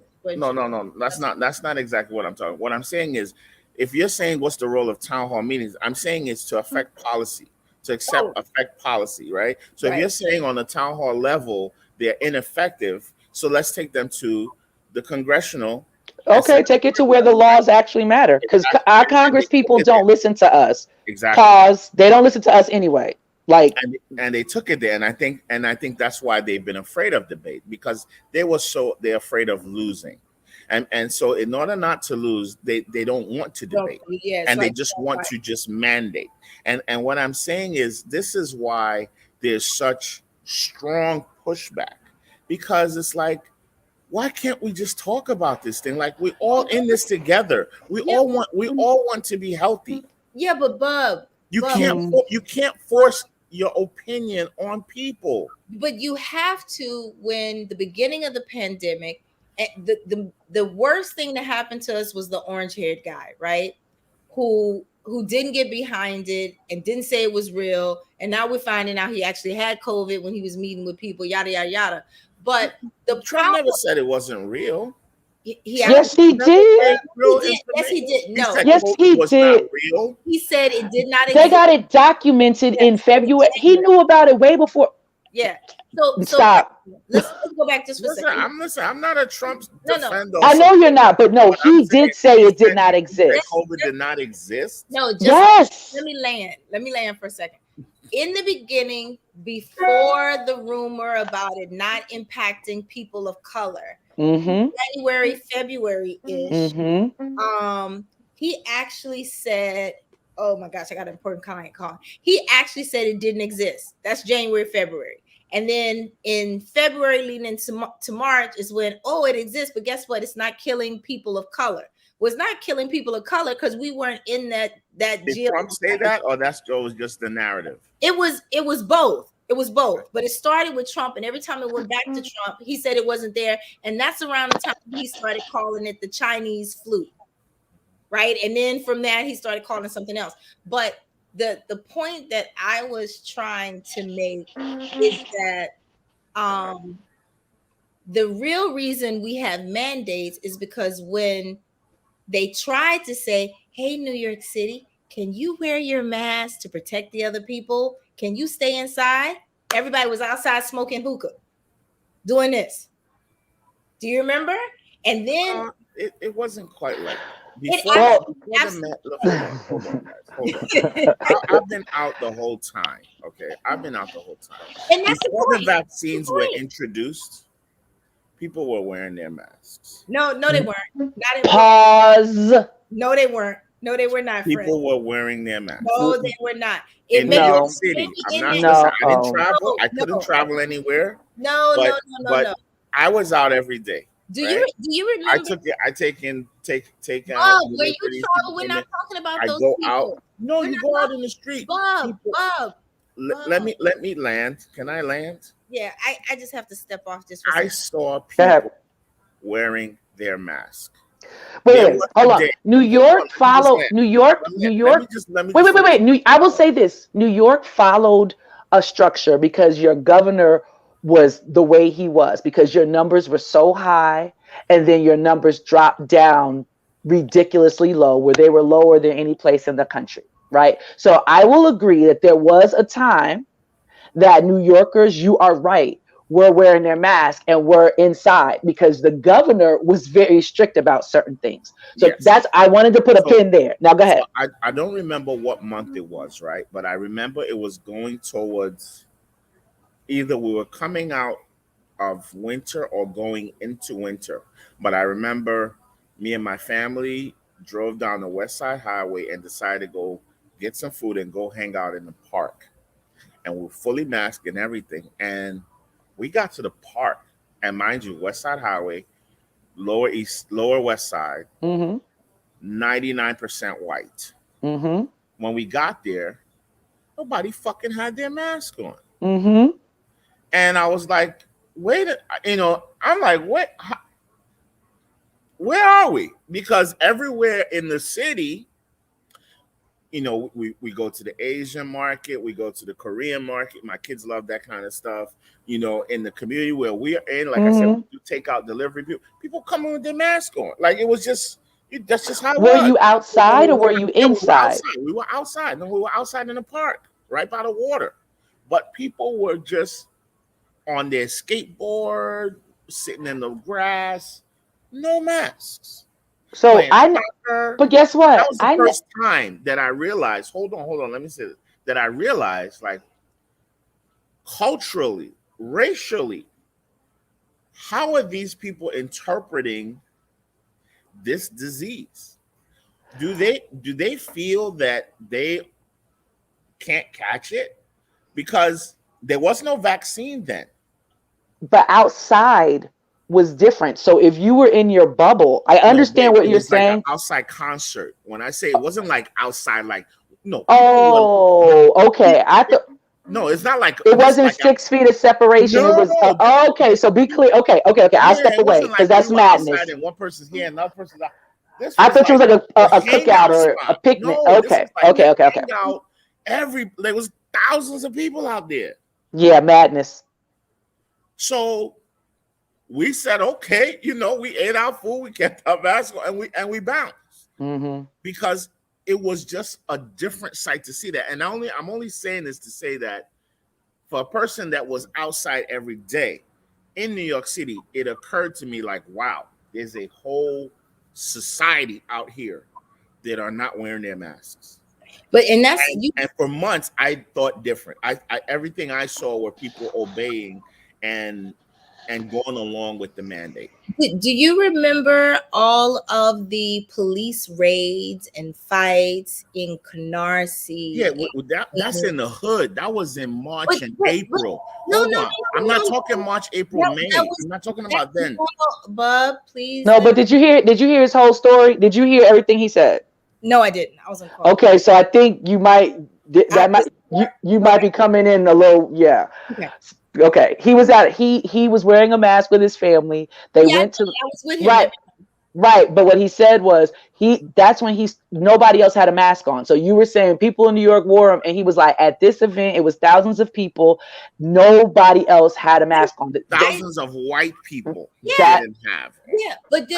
That's not exactly what I'm talking. What I'm saying is, if you're saying what's the role of town hall meetings, I'm saying it's to affect policy, to affect policy, right? So if you're saying on the town hall level they're ineffective, so let's take them to the congressional. Okay, take it to where the laws actually matter, because our Congress people don't listen to us. Exactly. Pause. They don't listen to us anyway. Like, and they took it there, and I think that's why they've been afraid of debate, because they're afraid of losing, and so in order not to lose, they don't want to debate, and they just want to just mandate. And what I'm saying is, this is why there's such strong pushback, because it's like, why can't we just talk about this thing? Like, we're all in this together. We all want to be healthy. Yeah, but Bub, you can't force your opinion on people. But you have to. When the beginning of the pandemic, the worst thing that happened to us was the orange-haired guy, right? Who didn't get behind it and didn't say it was real, and now we're finding out he actually had COVID when he was meeting with people, yada yada yada. But the Trump never said it wasn't real. Yes, he did. Yes, he did. No. Yes, he did. He said it did not exist. They got it documented in February. He knew about it way before. Yeah. So stop. Let's go back just for a second. I'm not a Trump defender. I know you're not, but no, he did say it did not exist. COVID did not exist. No, just let me land for a second. In the beginning, before the rumor about it not impacting people of color, January, February-ish, he actually said, oh my gosh, I got an important client call. He actually said it didn't exist. That's January, February. And then in February, leading into March is when, it exists, but guess what? It's not killing people of color. Was not killing people of color because we weren't in that Did Trump say that, or that was just the narrative? It was both. It was both, but it started with Trump, and every time it went back to Trump, he said it wasn't there, and that's around the time he started calling it the Chinese flu, right? And then from that, he started calling it something else. But the point that I was trying to make is that the real reason we have mandates is because when they tried to say, hey, New York City, can you wear your mask to protect the other people? Can you stay inside? Everybody was outside smoking hookah, doing this. Do you remember? And then it wasn't quite like hold on, guys. I've been out the whole time. Okay, I've been out the whole time. And that's before the vaccines were introduced, people were wearing their masks. No, they weren't. Pause. No, they weren't. No, they were not. People were wearing their masks. No, they were not. In New York City, I didn't travel. I couldn't travel anywhere. No. I was out every day. Do you remember? I take out. Where you travel, we're not talking about those people. Out. No, you go out in the street. Bob. Let me land. Can I land? Yeah, I just have to step off just for a second. I saw people wearing their mask. Wait, hold on. New York followed. New York. Wait. I will say this. New York followed a structure because your governor was the way he was, because your numbers were so high, and then your numbers dropped down ridiculously low, where they were lower than any place in the country, right? So I will agree that there was a time that New Yorkers, you are right, were wearing their mask and were inside because the governor was very strict about certain things. So I wanted to put a pin there. Now go ahead. So I don't remember what month it was, right? But I remember it was going towards either we were coming out of winter or going into winter. But I remember me and my family drove down the West Side Highway and decided to go get some food and go hang out in the park. And we were fully masked and everything. And we got to the park, and mind you, West Side Highway, Lower West Side, 99% white. When we got there, nobody fucking had their mask on. And I was like, I'm like, what? Where are we? Because everywhere in the city, we go to the Asian market, we go to the Korean market. My kids love that kind of stuff. In the community where we are in, like I said, we do take out delivery. People come in with their mask on. Like it was just that's just how it Were was. you outside or were you inside? We were outside. No, we were outside in the park, right by the water. But people were just on their skateboard, sitting in the grass, no masks. So but guess what? That was the first time that I realized. Hold on. Let me say this. That I realized, like, culturally, racially, how are these people interpreting this disease? Do they feel that they can't catch it because there was no vaccine then? But outside was different. So if you were in your bubble, I understand what you're saying. Like an outside concert. When I say it wasn't like outside, like no. Oh, okay. I thought no, it's not like it wasn't like 6 feet of separation. No, it was okay. So be clear. Okay. I'll step away because that's madness. And one person's here, another person's out. I thought it was like a cookout or a picnic. No, okay. There was thousands of people out there. Yeah, madness. So we said, okay, we ate our food, we kept our mask on, and we bounced because it was just a different sight to see that. And I'm only saying this to say that for a person that was outside every day in New York City, it occurred to me like, wow, there's a whole society out here that are not wearing their masks. And for months I thought different. I everything I saw were people obeying and going along with the mandate. Do you remember all of the police raids and fights in Canarsie? Yeah, that's in the hood. That was in March and April. No, I'm not talking March, April, May. I'm not talking about then. Bub, please. No, but did you hear his whole story? Did you hear everything he said? No, I didn't. I wasn't called. Okay, so I think you might be coming in a little, yeah. Okay. He was wearing a mask with his family. They went to I was with him. Right. But what he said was that's when nobody else had a mask on. So you were saying people in New York wore them, and he was like, at this event, it was thousands of people. Nobody else had a mask on. Thousands of white people didn't have. Yeah, but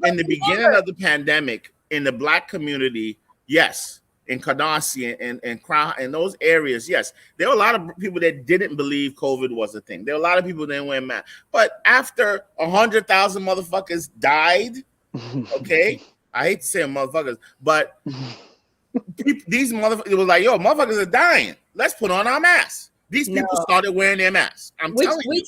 in the beginning of the pandemic, in the Black community, yes. In Canarsie and those areas, yes, there were a lot of people that didn't believe COVID was a thing. There were a lot of people that didn't wear masks. But after 100,000 motherfuckers died, okay, I hate to say motherfuckers, but these motherfuckers, it was like, yo, motherfuckers are dying. Let's put on our masks. These people started wearing their masks. Telling you.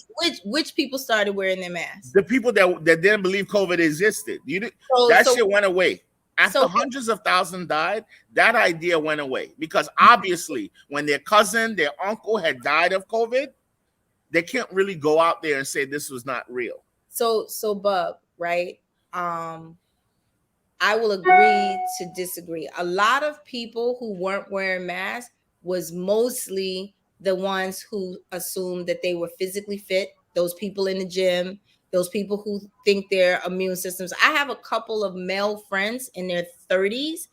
Which people started wearing their masks? The people that didn't believe COVID existed. That shit went away. After hundreds of thousands died, that idea went away because obviously when their cousin, their uncle had died of COVID, they can't really go out there and say this was not real. So Bub, right? I will agree to disagree. A lot of people who weren't wearing masks was mostly the ones who assumed that they were physically fit, those people in the gym, those people who think their immune systems. I have a couple of male friends in their 30s.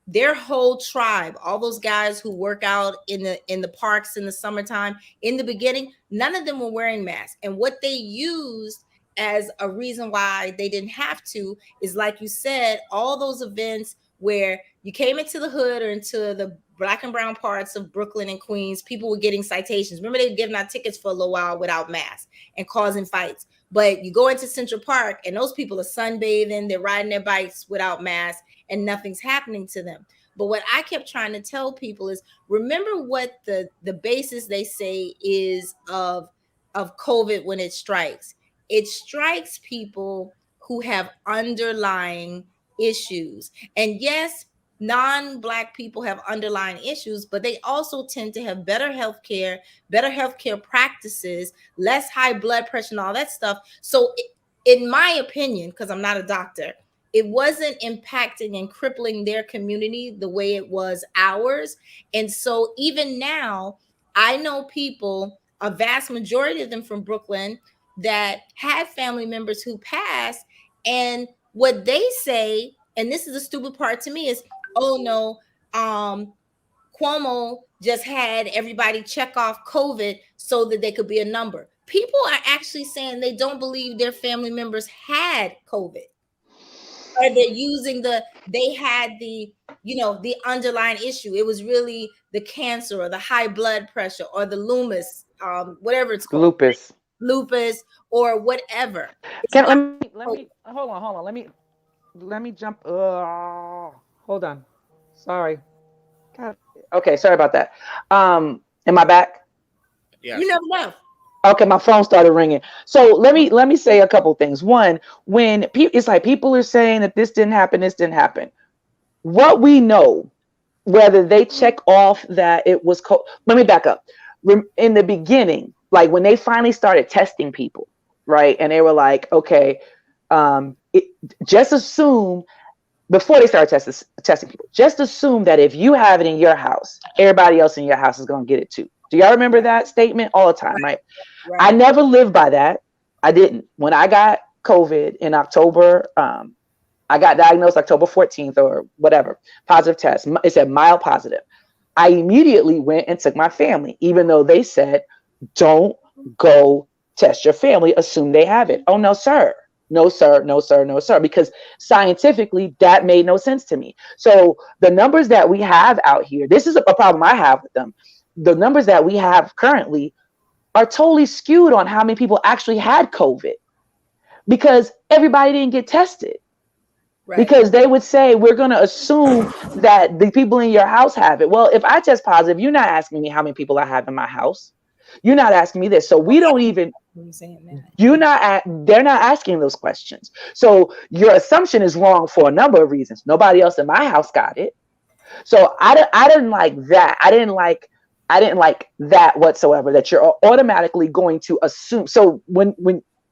Their whole tribe, all those guys who work out in the parks in the summertime, in the beginning, none of them were wearing masks. And what they used as a reason why they didn't have to is, like you said, all those events where you came into the hood or into the Black and brown parts of Brooklyn and Queens, people were getting citations. Remember, they were giving out tickets for a little while without masks and causing fights. But you go into Central Park and those people are sunbathing, they're riding their bikes without masks, and nothing's happening to them. But what I kept trying to tell people is, remember what the basis they say is of COVID when it strikes. It strikes people who have underlying issues. And yes, non-Black people have underlying issues, but they also tend to have better healthcare practices, less high blood pressure and all that stuff. So in my opinion, because I'm not a doctor, it wasn't impacting and crippling their community the way it was ours. And so even now, I know people, a vast majority of them from Brooklyn, that had family members who passed, and what they say, and this is the stupid part to me, is, oh no, Cuomo just had everybody check off COVID so that they could be a number. People are actually saying they don't believe their family members had COVID. Or they're using they had the underlying issue. It was really the cancer or the high blood pressure or the lupus, whatever it's called. Lupus or whatever. Let me hold on. Let me jump. Hold on. Sorry. God. Okay, sorry about that. Am I back? Yeah. You never know. Okay, my phone started ringing. So let me say a couple things. One, when it's like people are saying that this didn't happen. What we know, whether they check off that it was let me back up. In the beginning, like when they finally started testing people, right? And they were like, okay, just assume before they started testing people, just assume that if you have it in your house, everybody else in your house is going to get it too. Do y'all remember that statement all the time, right? I never lived by that. I didn't. When I got COVID in October, I got diagnosed October 14th or whatever, positive test. It said mild positive. I immediately went and took my family, even though they said, don't go test your family, assume they have it. Oh, no, sir. No, sir. No, sir. No, sir. Because scientifically, that made no sense to me. So the numbers that we have out here, this is a problem I have with them. The numbers that we have currently are totally skewed on how many people actually had COVID because everybody didn't get tested. Right. Because they would say, we're going to assume that the people in your house have it. Well, if I test positive, you're not asking me how many people I have in my house. You're not asking me this. So we don't even, they're not asking those questions. So your assumption is wrong for a number of reasons. Nobody else in my house got it. So I didn't like that. I didn't like that whatsoever, that you're automatically going to assume. So when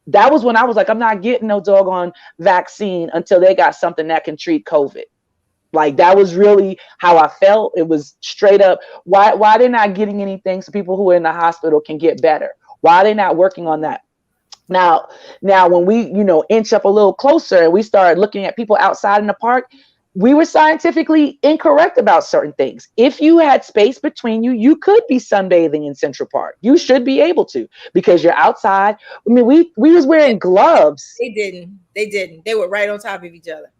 that was when I was like, I'm not getting no doggone vaccine until they got something that can treat COVID. Like that was really how I felt. It was straight up. Why they're not getting anything so people who are in the hospital can get better? Why are they not working on that? Now when we, inch up a little closer and we started looking at people outside in the park, we were scientifically incorrect about certain things. If you had space between you, you could be sunbathing in Central Park. You should be able to because you're outside. I mean, we was wearing gloves. They didn't. They were right on top of each other.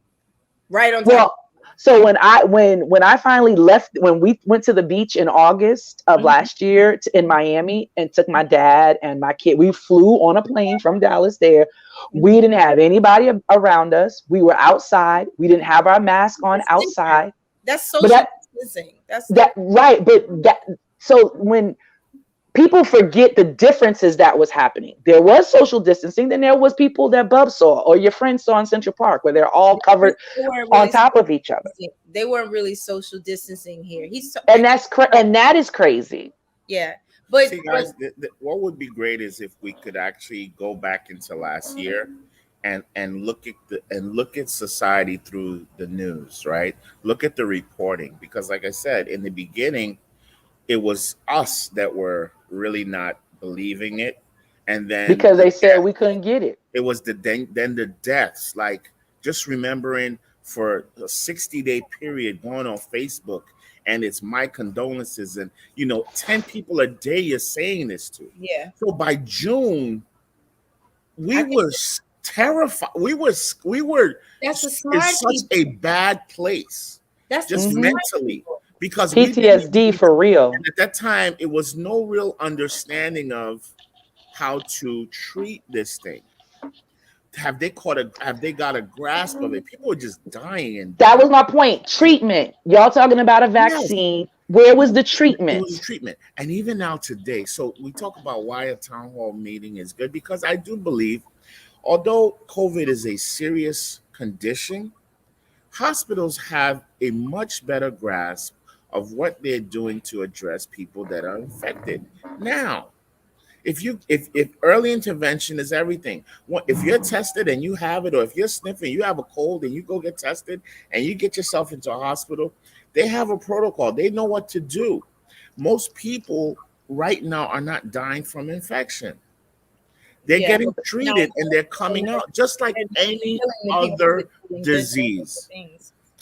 Right on top. Well, so when I finally left, when we went to the beach in August of last year in Miami and took my dad and my kid, we flew on a plane from Dallas there. We didn't have anybody around us. We were outside. We didn't have our mask on outside. That's social distancing. Right. So when people forget the differences that was happening, there was social distancing. Then there was people that Bub saw or your friends saw in Central Park where they're all covered on top of each other. They weren't really social distancing here. And that is crazy. Yeah. But see, guys, what would be great is if we could actually go back into last year and look at society through the news, right? Look at the reporting, because like I said, in the beginning, it was us that were really not believing it. And then because they said we couldn't get it. It was then the deaths, like just remembering for a 60-day period going on Facebook and it's my condolences and 10 people a day you're saying this to. Yeah. So by June, we were terrified. We were that's in such a bad place. That's just mentally. Because PTSD for real. And at that time, it was no real understanding of how to treat this thing. Have they got a grasp of it? People are just dying. And that was my point. Treatment. Y'all talking about a vaccine. Yes. Where was the treatment? It was treatment. And even now today, so we talk about why a town hall meeting is good, because I do believe, although COVID is a serious condition, hospitals have a much better grasp of what they're doing to address people that are infected. Now, if early intervention is everything, if you're tested and you have it, or if you're sniffing, you have a cold and you go get tested and you get yourself into a hospital, they have a protocol. They know what to do. Most people right now are not dying from infection. They're getting treated and they're coming out just like any other disease.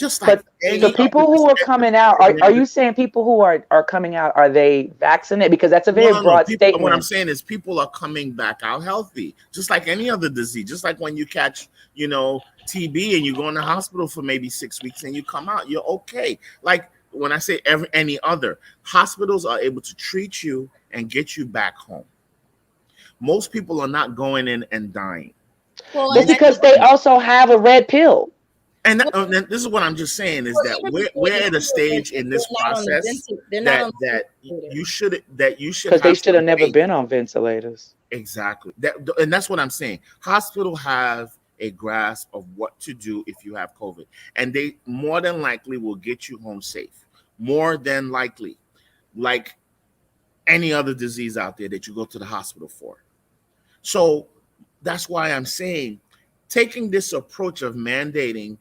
just like But any the people who are other. coming out, are you saying people who are coming out, are they vaccinated? Because that's a No, very no, no. broad People. What I'm statement. saying is, people are coming back out healthy, just like any other disease. Just like when you catch, TB and you go in the hospital for maybe 6 weeks and you come out, you're okay. Like when I say any other, hospitals are able to treat you and get you back home. Most people are not going in and dying. Well, But and Most I because think people they are not. also have a red pill. And this is what I'm just saying is well, that even we're before the at a children, stage in they're this not on the process ventilator. They're not on that the that ventilator. you should Because they have should some have never faith. been on ventilators. Exactly. And that's what I'm saying. Hospital have a grasp of what to do if you have COVID, and they more than likely will get you home safe. More than likely, like any other disease out there that you go to the hospital for. So that's why I'm saying taking this approach of mandating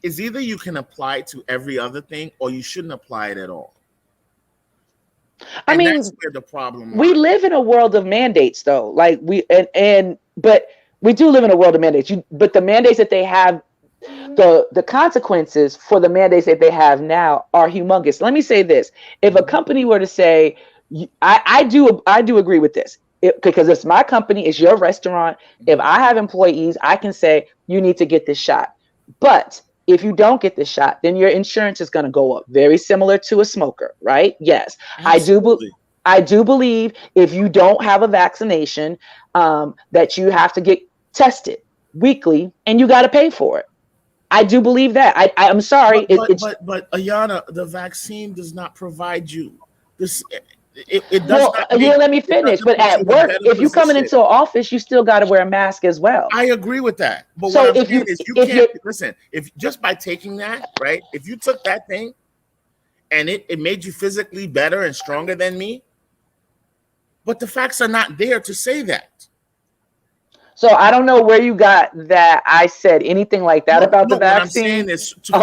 is either you can apply it to every other thing or you shouldn't apply it at all. I And that's mean, where the problem we lies. live in a world of mandates, though. Like but we do live in a world of mandates. But the mandates that they have, the consequences for the mandates that they have now are humongous. Let me say this: if a company were to say, I do agree with this, because it's my company, it's your restaurant. If Mhm. I have employees, I can say you need to get this shot. But if you don't get the shot, then your insurance is going to go up. Very similar to a smoker, right? Yes, I do. Absolutely. I do believe if you don't have a vaccination, that you have to get tested weekly and you got to pay for it. I do believe that. I'm sorry. It's But Ayana, the vaccine does not provide you this. It does well, not you make. let me It finish. doesn't But put you at in a work, better if you coming position. into an office, you still got to wear a mask as well. I agree with that. But what So I'm saying is, you if can't you listen. If just by taking that, right? If you took that thing and it made you physically better and stronger than me, but the facts are not there to say that. so I don't know where you got that I said anything like that No, about the no. What I'm vaccine. saying is Oh,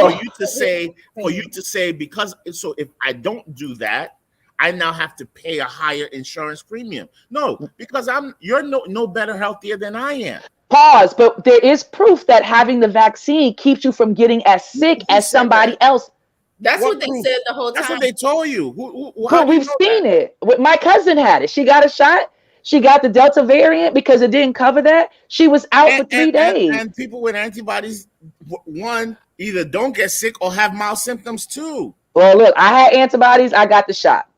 for you to say, because so if I don't do that, I now have to pay a higher insurance premium. No, because you're no better healthier than I am. pause. But there is proof that having the vaccine keeps you from getting as sick Who as said that? somebody else. That's What what they proof? said the whole That's what time. they told you. How But do you we've know seen that? it. My cousin had it. She got a shot. She got the Delta variant because it didn't cover that. She was out And for and three and, days. and people with antibodies, one either don't get sick or have mild symptoms too. Well, look, I had antibodies. I got the shot.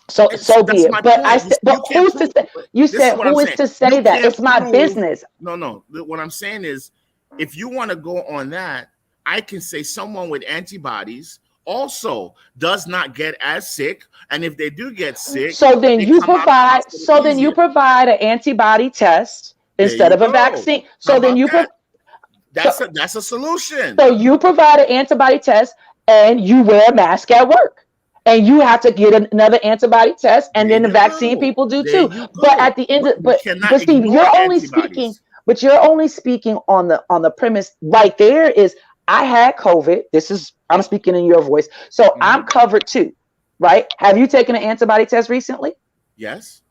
So And so be that's it. my But point. You but can't who's to prove. say? You This is said what I'm who is saying. to You say that? can't It's my prove. business. No, no. What I'm saying is, if you want to go on that, I can say someone with antibodies also does not get as sick, and if they do get sick, So then they you come out of the provide. hospital So then you easier. provide an antibody test There instead you of a go. vaccine. How So then about you that? so That's a solution. so you provide an antibody test and you wear a mask at work. And you have to get another antibody test, and There then the you vaccine go. people do There too. you But go. at the end But of we cannot but Steve, ignore you're only speaking, antibodies. but you're only speaking on the premise right there is I had COVID. I'm speaking in your voice. So I'm Mhm. covered too, right? Have you taken an antibody test recently? Yes,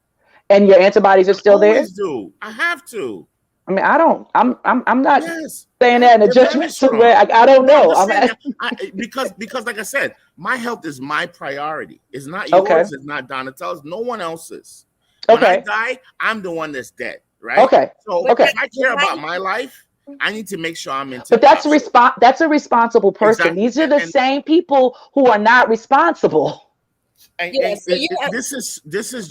And your antibodies are I still there? always do. I have to. I mean, I don't. I'm not Yes, saying yes, that in a they're very judgmental way. strong. I don't No, I'm know. just I'm saying that asking. because like I said, my health is my priority. It's not Okay. yours. It's not Donatello's. No one else's. When I Okay. die, I'm the one that's dead, right? Okay. So But Okay. if that, I but care how about you, my life, I need to make sure I'm in But tip top shape. that's a responsible person. Exactly, These are the same people who are not responsible. yeah. So you have, okay. this is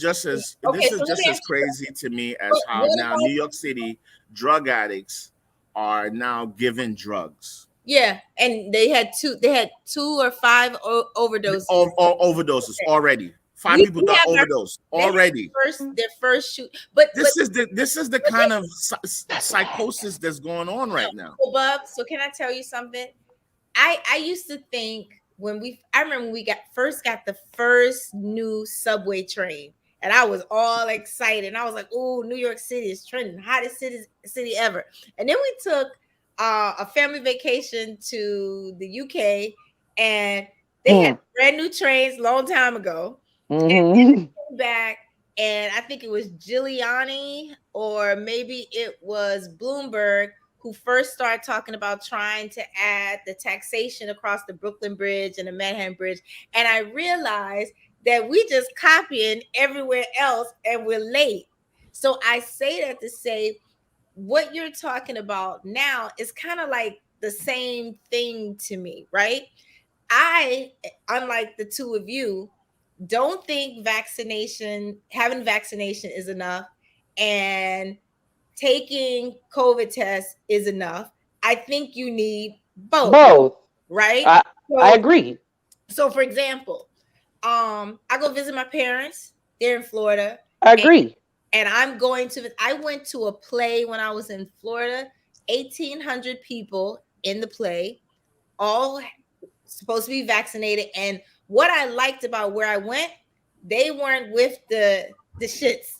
So let me just as ask you this. crazy to me as how What now New about York City drug addicts are now given drugs. yeah? And they had two or five overdoses. Overdoses already. Five We, people we done have our overdose they had already. their first shoot, but This is the but they kind of psychosis that's going on right now. so, Bub. So can I tell you something? I used to think I remember when we got the first new subway train, and I was all excited. And I was like, "Oh, New York City is trending, hottest city ever." And then we took a family vacation to the UK, and they had Hmm. brand new trains long time ago. And then Hmm. we came back, and I think it was Giuliani or maybe it was Bloomberg who first started talking about trying to add the taxation across the Brooklyn Bridge and the Manhattan Bridge. And I realized that we just copying everywhere else and we're late. So I say that to say what you're talking about now is kind of like the same thing to me, right? I, unlike the two of you, don't think having vaccination is enough and taking COVID tests is enough. I think you need both. Right? I agree. So for example, I go visit my parents. They're in Florida. I agree. And I went to a play when I was in Florida, 1,800 people in the play, all supposed to be vaccinated. And what I liked about where I went, they weren't with the shits.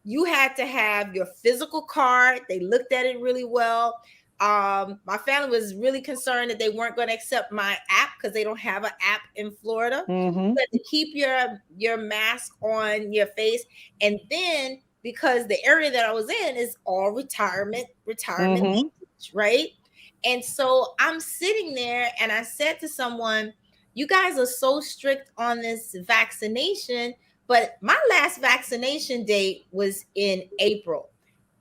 You had to have your physical card. They looked at it really well. My family was really concerned that they weren't going to accept my app because they don't have an app in Florida. Mm-hmm. But to keep your mask on your face, and then because the area that I was in is all retirement, age, right? And so I'm sitting there and I said to someone, you guys are so strict on this vaccination, but my last vaccination date was in April.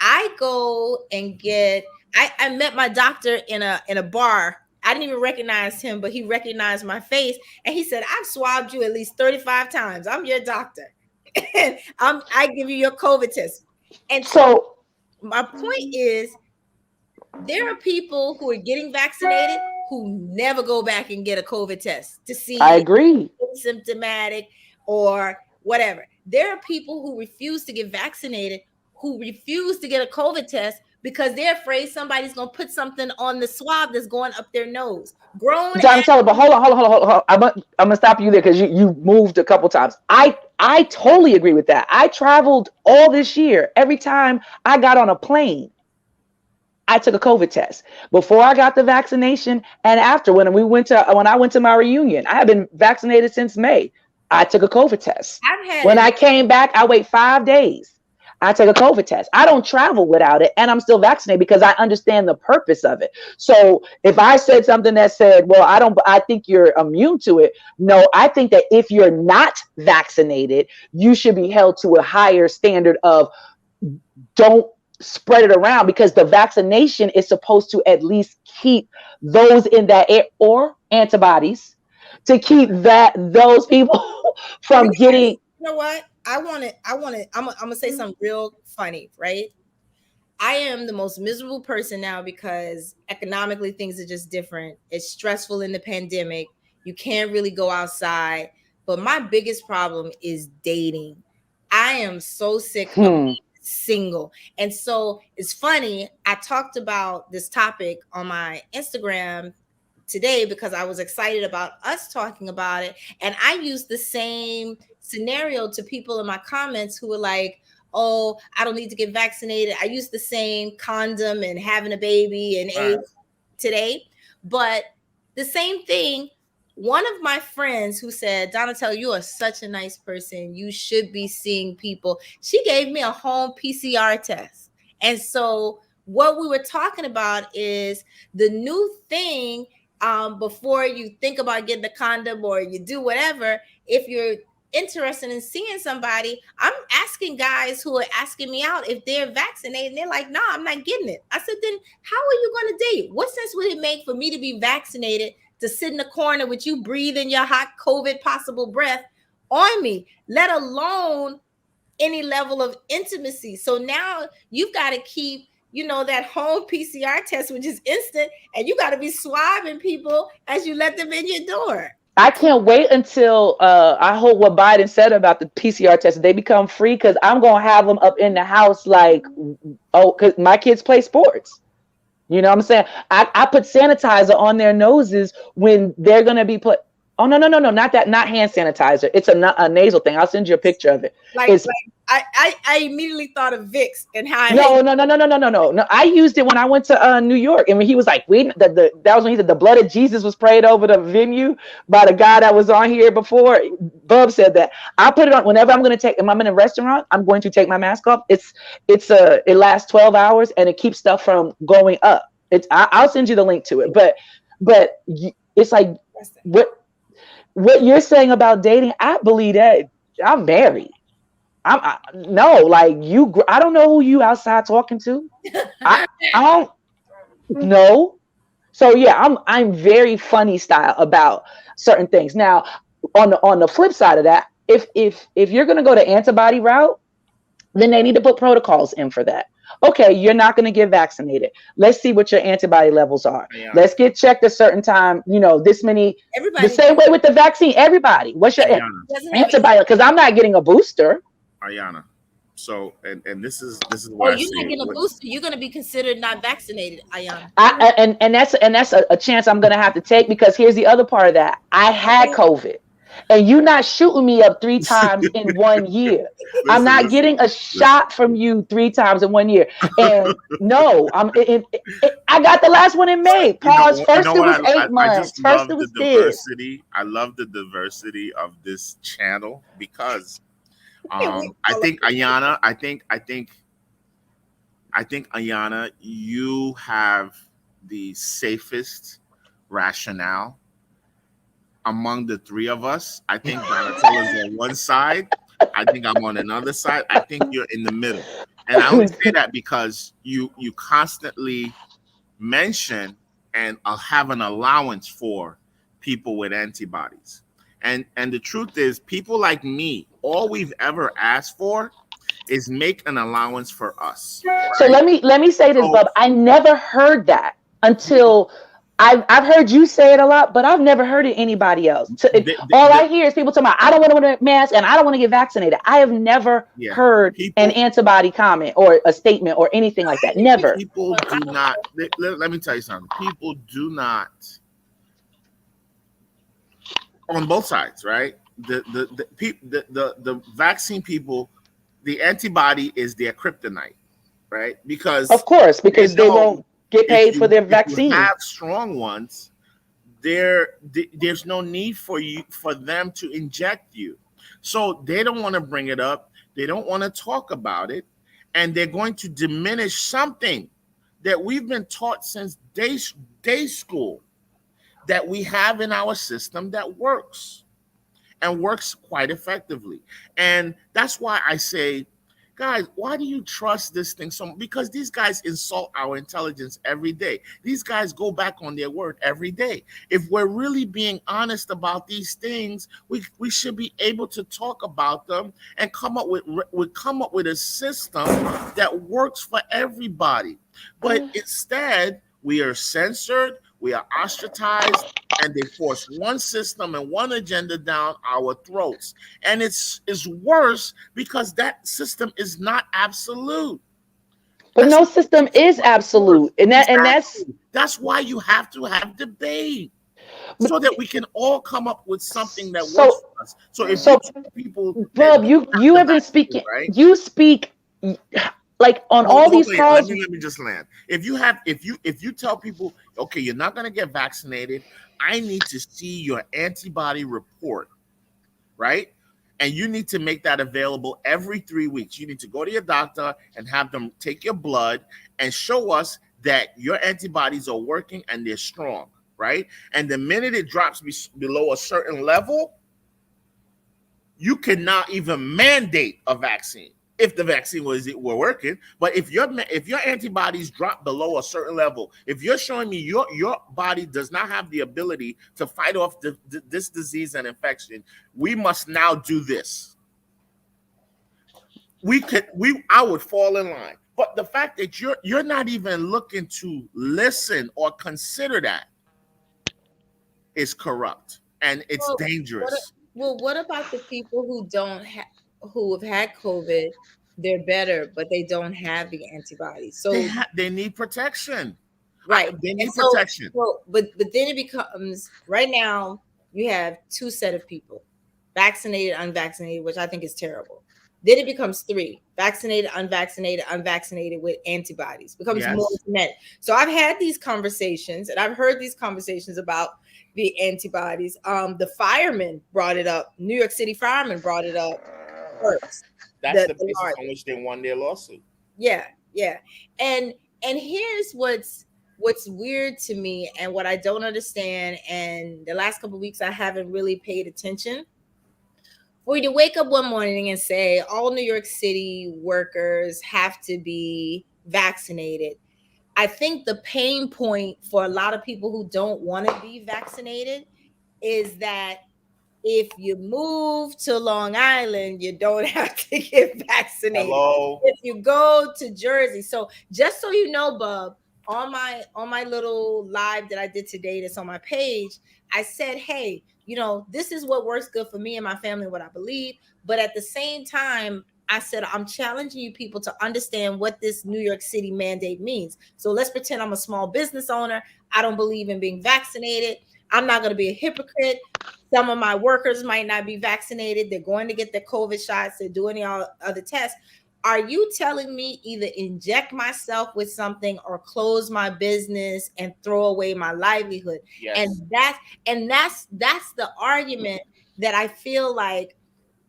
I go and I met my doctor in a bar. I didn't even recognize him, but he recognized my face. And he said, I've swabbed you at least 35 times. I'm your doctor. And I give you your COVID test. And so my point is, there are people who are getting vaccinated who never go back and get a COVID test to see. I agree. Symptomatic or whatever. There are people who refuse to get vaccinated, who refuse to get a COVID test because they're afraid somebody's going to put something on the swab that's going up their nose. Donatella, but hold on. I'm going to stop you there because you moved a couple times. I totally agree with that. I traveled all this year. Every time I got on a plane, I took a COVID test before I got the vaccination and after when I went to my reunion. I have been vaccinated since May. I took a COVID test. When I came back, I wait 5 days. I take a COVID test. I don't travel without it, and I'm still vaccinated because I understand the purpose of it. So if I said something that said, well, I think you're immune to it. No, I think that if you're not vaccinated, you should be held to a higher standard of don't spread it around, because the vaccination is supposed to at least keep those in that air or antibodies to keep those people from getting. You know what? I'm gonna say something real funny, right? I am the most miserable person now because economically things are just different. It's stressful in the pandemic. You can't really go outside. But my biggest problem is dating. I am so sick of being single. And so it's funny. I talked about this topic on my Instagram today because I was excited about us talking about it. And I used the same scenario to people in my comments who were like, oh, I don't need to get vaccinated. I used the same condom and having a baby and AIDS today. But the same thing, one of my friends who said, Donatella, you are such a nice person. You should be seeing people. She gave me a home PCR test. And so what we were talking about is the new thing. Before you think about getting the condom or you do whatever, if you're interested in seeing somebody, I'm asking guys who are asking me out if they're vaccinated. And they're like, nah, I'm not getting it. I said, then how are you going to date? What sense would it make for me to be vaccinated to sit in the corner with you breathing your hot COVID possible breath on me, let alone any level of intimacy? So now you've got to keep that home PCR test, which is instant, and you got to be swabbing people as you let them in your door. I can't wait until I hope what Biden said about the PCR test, they become free, because I'm going to have them up in the house because my kids play sports. You know what I'm saying? I put sanitizer on their noses when they're going to be put. Oh, no, not that, not hand sanitizer. It's a nasal thing. I'll send you a picture of it. I immediately thought of Vicks and how. No. I used it when I went to New York, and when he was like, that was when he said the blood of Jesus was prayed over the venue by the guy that was on here before. Bub said that. I put it on whenever I'm going to if I'm in a restaurant, I'm going to take my mask off. It lasts 12 hours and it keeps stuff from going up. I'll send you the link to it. But it's like what you're saying about dating. I believe that. I'm married. No, like you. I don't know who you outside talking to. I don't know. So yeah, I'm very funny style about certain things. Now, on the flip side of that, if you're gonna go the antibody route, then they need to put protocols in for that. Okay, you're not going to get vaccinated. Let's see what your antibody levels are. Yeah. Let's get checked a certain time. This many. Everybody the same way with the vaccine. Everybody, what's your antibody? Because I'm not getting a booster. Ayana. So and this is why you're not getting a booster. You're going to be considered not vaccinated, Ayana. And that's a chance I'm going to have to take, because here's the other part of that. I had COVID. And you not shooting me up 3 times in 1 year. I'm not getting a shot from you 3 times in 1 year. And no, I got the last one in May. Pause. First it was 8 months. First it was diversity. I love the diversity of this channel, because I think Ayana, I think Ayana, you have the safest rationale among the 3 of us. I think Donatella's on one side. I think I'm on another side. I think you're in the middle. And I only say that because you constantly mention and have an allowance for people with antibodies. And the truth is, people like me, all we've ever asked for is make an allowance for us. Right? So let me say this, Bub. I never heard that until I've heard you say it a lot, but I've never heard it anybody else. All I hear is people talking about, I don't want to wear a mask and I don't want to get vaccinated. I have never heard an antibody comment or a statement or anything like that. Never. People do not. Let me tell you something. People do not. On both sides, right? The vaccine people, the antibody is their kryptonite, right? Because of course, because they won't get paid for their vaccine. If you have strong ones, there's no need for them to inject you. So they don't want to bring it up. They don't want to talk about it. And they're going to diminish something that we've been taught since day school, that we have in our system that works and works quite effectively. And that's why I say, guys, why do you trust this thing so much? Because these guys insult our intelligence every day. These guys go back on their word every day. If we're really being honest about these things, we should be able to talk about them and come up with a system that works for everybody. But instead, we are censored, we are ostracized, and they force one system and one agenda down our throats. And it's worse because that system is not absolute. But no system is absolute. And that's why you have to have debate, so that we can all come up with something that works for us. So if people, Bob, you have been speaking, right? You speak like on all these calls. Let me just land. If you tell people, okay, you're not going to get vaccinated, I need to see your antibody report, right? And you need to make that available every 3 weeks. You need to go to your doctor and have them take your blood and show us that your antibodies are working and they're strong, right? And the minute it drops below a certain level, you cannot even mandate a vaccine if the vaccine were working. But if your antibodies drop below a certain level, if you're showing me your body does not have the ability to fight off this disease and infection, we must now do this. I would fall in line. But the fact that you're not even looking to listen or consider that is corrupt, and it's dangerous. What about the people who have had COVID? They're better, but they don't have the antibodies. So they need protection. Right. They need protection. But then it becomes, right now, you have 2 set of people, vaccinated, unvaccinated, which I think is terrible. Then it becomes 3, vaccinated, unvaccinated with antibodies. Becomes more men. So I've had these conversations, and I've heard these conversations about the antibodies. The firemen brought it up. New York City firemen brought it up first. That's the basis on which they won their lawsuit. Yeah. And here's what's what's weird to me and what I don't understand, and the last couple of weeks I haven't really paid attention. For you to wake up one morning and say all New York City workers have to be vaccinated. I think the pain point for a lot of people who don't want to be vaccinated is that if you move to Long Island, you don't have to get vaccinated. Hello. If you go to Jersey, so just so you know, Bub, on my little live that I did today, that's on my page, I said, hey, this is what works good for me and my family, what I believe. But at the same time, I said, I'm challenging you people to understand what this New York City mandate means. So let's pretend I'm a small business owner. I don't believe in being vaccinated. I'm not going to be a hypocrite. Some of my workers might not be vaccinated. They're going to get their COVID shots. They're doing the other tests. Are you telling me either inject myself with something or close my business and throw away my livelihood? Yes. And that's the argument that I feel like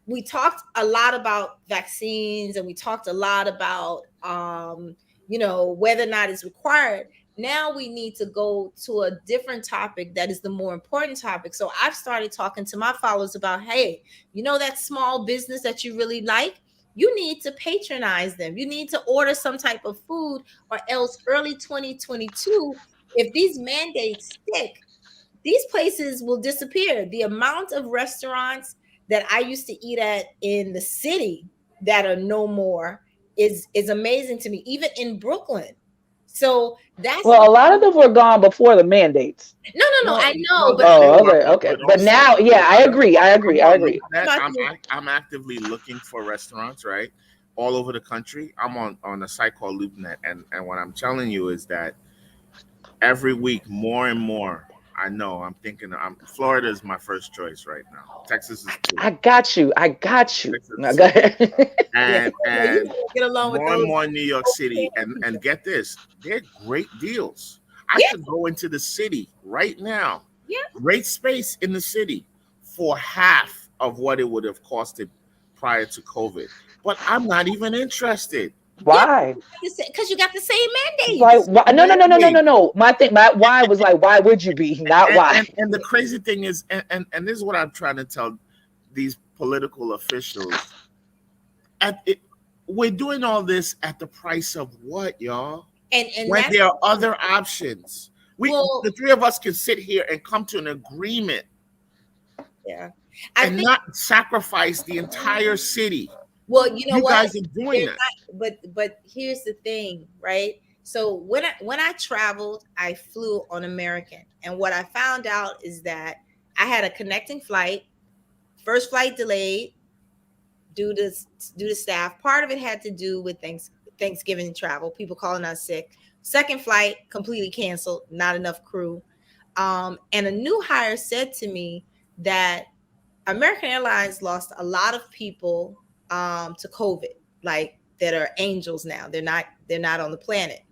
we talked a lot about vaccines and we talked a lot about whether or not it's required. Now we need to go to a different topic that is the more important topic. So I've started talking to my followers about, hey, that small business that you really like, you need to patronize them. You need to order some type of food, or else early 2022, if these mandates stick, these places will disappear. The amount of restaurants that I used to eat at in the city that are no more is amazing to me, even in Brooklyn. So that's a lot of them were gone before the mandates. No, I know, but okay. But now, yeah, I agree. I'm actively looking for restaurants, right, all over the country. I'm on a site called LoopNet, and what I'm telling you is that every week, more and more. I know. I'm thinking. Florida is my first choice right now. Texas is too. I got you. No, go ahead. And get along with more and more New York City, and get this, they're great deals. I could go into the city right now. Yeah. Great space in the city for half of what it would have costed prior to COVID. But I'm not even interested. Why? Because you got the same mandate. Why? No. My why was like, why would you be? Not why. And the crazy thing is, and this is what I'm trying to tell these political officials. We're doing all this at the price of what, y'all? And when there are other options. The three of us can sit here and come to an agreement. Yeah. And not sacrifice the entire city. Well, you guys are doing that. But here's the thing, right? So when I traveled, I flew on American, and what I found out is that I had a connecting flight. First flight delayed due to staff. Part of it had to do with Thanksgiving travel, people calling out sick. Second flight completely canceled, not enough crew. And a new hire said to me that American Airlines lost a lot of people to COVID, like that are angels now. They're not on the planet.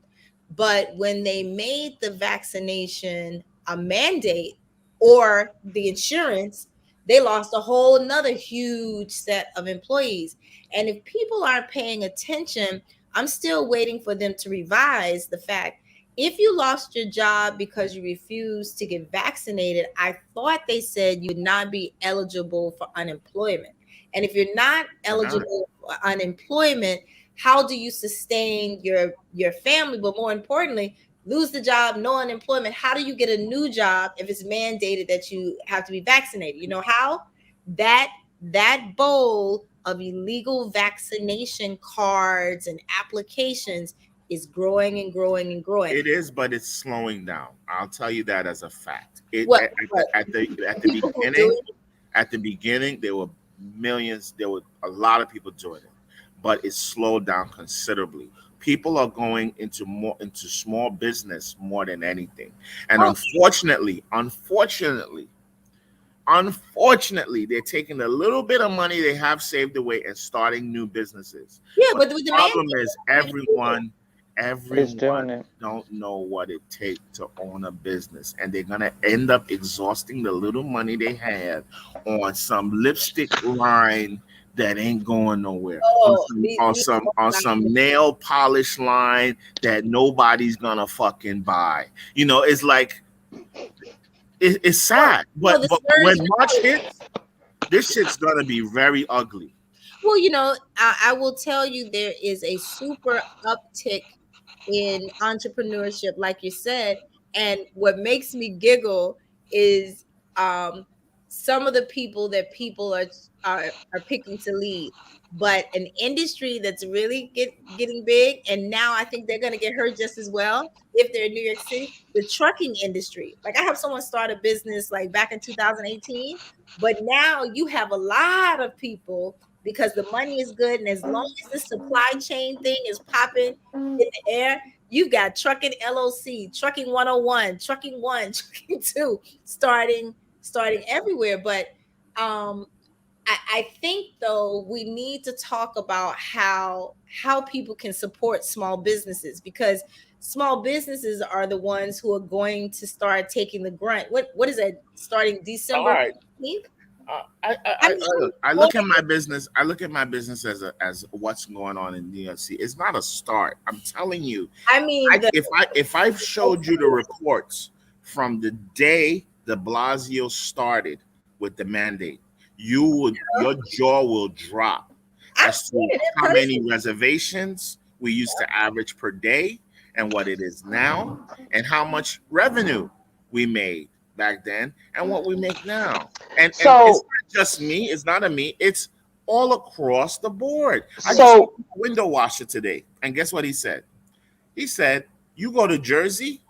But when they made the vaccination a mandate or the insurance, they lost a whole nother huge set of employees. And if people aren't paying attention, I'm still waiting for them to revise the fact, if you lost your job because you refused to get vaccinated, I thought they said you would not be eligible for unemployment. And if you're not eligible for unemployment, how do you sustain your family? But more importantly, lose the job, no unemployment. How do you get a new job if it's mandated that you have to be vaccinated? You know how? That bowl of illegal vaccination cards and applications is growing and growing and growing. It is, but it's slowing down. I'll tell you that as a fact. At the beginning, there were millions. There were a lot of people joining, but it's slowed down considerably. People are going into small business more than anything, and unfortunately, they're taking a little bit of money they have saved away and starting new businesses. Yeah, but the problem is everyone don't know what it takes to own a business, and they're gonna end up exhausting the little money they have on some lipstick line that ain't going nowhere. Oh, On some nail polish line that nobody's gonna fucking buy. You know, it's like it's sad. But when March hits, this shit's gonna be very ugly. Well, you know, I will tell you there is a super uptick in entrepreneurship, like you said. And what makes me giggle is some of the people that people are picking to lead. But an industry that's really getting big, and now I think they're going to get hurt just as well if they're in New York City, the trucking industry. Like I have someone start a business like back in 2018, but now you have a lot of people because the money is good, and as long as the supply chain thing is popping in the air, you got Trucking LLC, Trucking 101, Trucking 1, Trucking 2 starting everywhere. But I think though we need to talk about how people can support small businesses, because small businesses are the ones who are going to start taking the grunt. What is that? Starting December 15th? I look at my business. I look at my business as what's going on in New York City. It's not a start. I'm telling you. I mean, if I've showed you the reports from the day de Blasio started with the mandate, your jaw will drop as to how many reservations we used to average per day and what it is now, and how much revenue we made back then and what we make now. And it's not just me, it's not me, it's all across the board. I just saw a window washer today, and guess what he said? He said, you go to Jersey.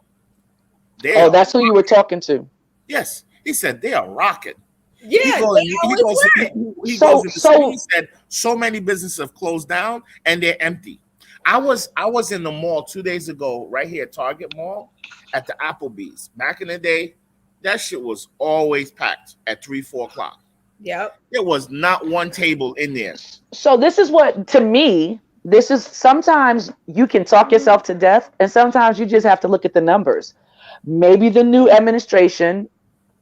That's who you were talking to. Yes. He said they are rocking. Yeah, he goes into the city. He said so many businesses have closed down and they're empty. I was in the mall 2 days ago, right here at Target Mall, at the Applebee's. Back in the day, that shit was always packed at 3-4 o'clock. Yep. There was not one table in there. So this is what, to me, this is sometimes you can talk yourself to death, and sometimes you just have to look at the numbers. Maybe the new administration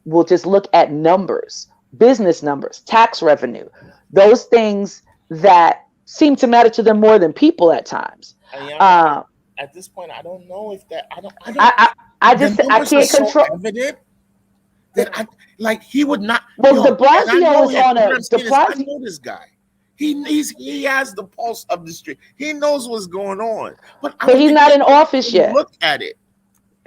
will just look at numbers, business numbers, tax revenue, those things that seem to matter to them more than people at times. At this point, I don't know if that. I can't control. So evident that he would not. Well, de Blasio is on a. I know this guy. He has the pulse of the street. He knows what's going on, but he's not in office yet. Look at it.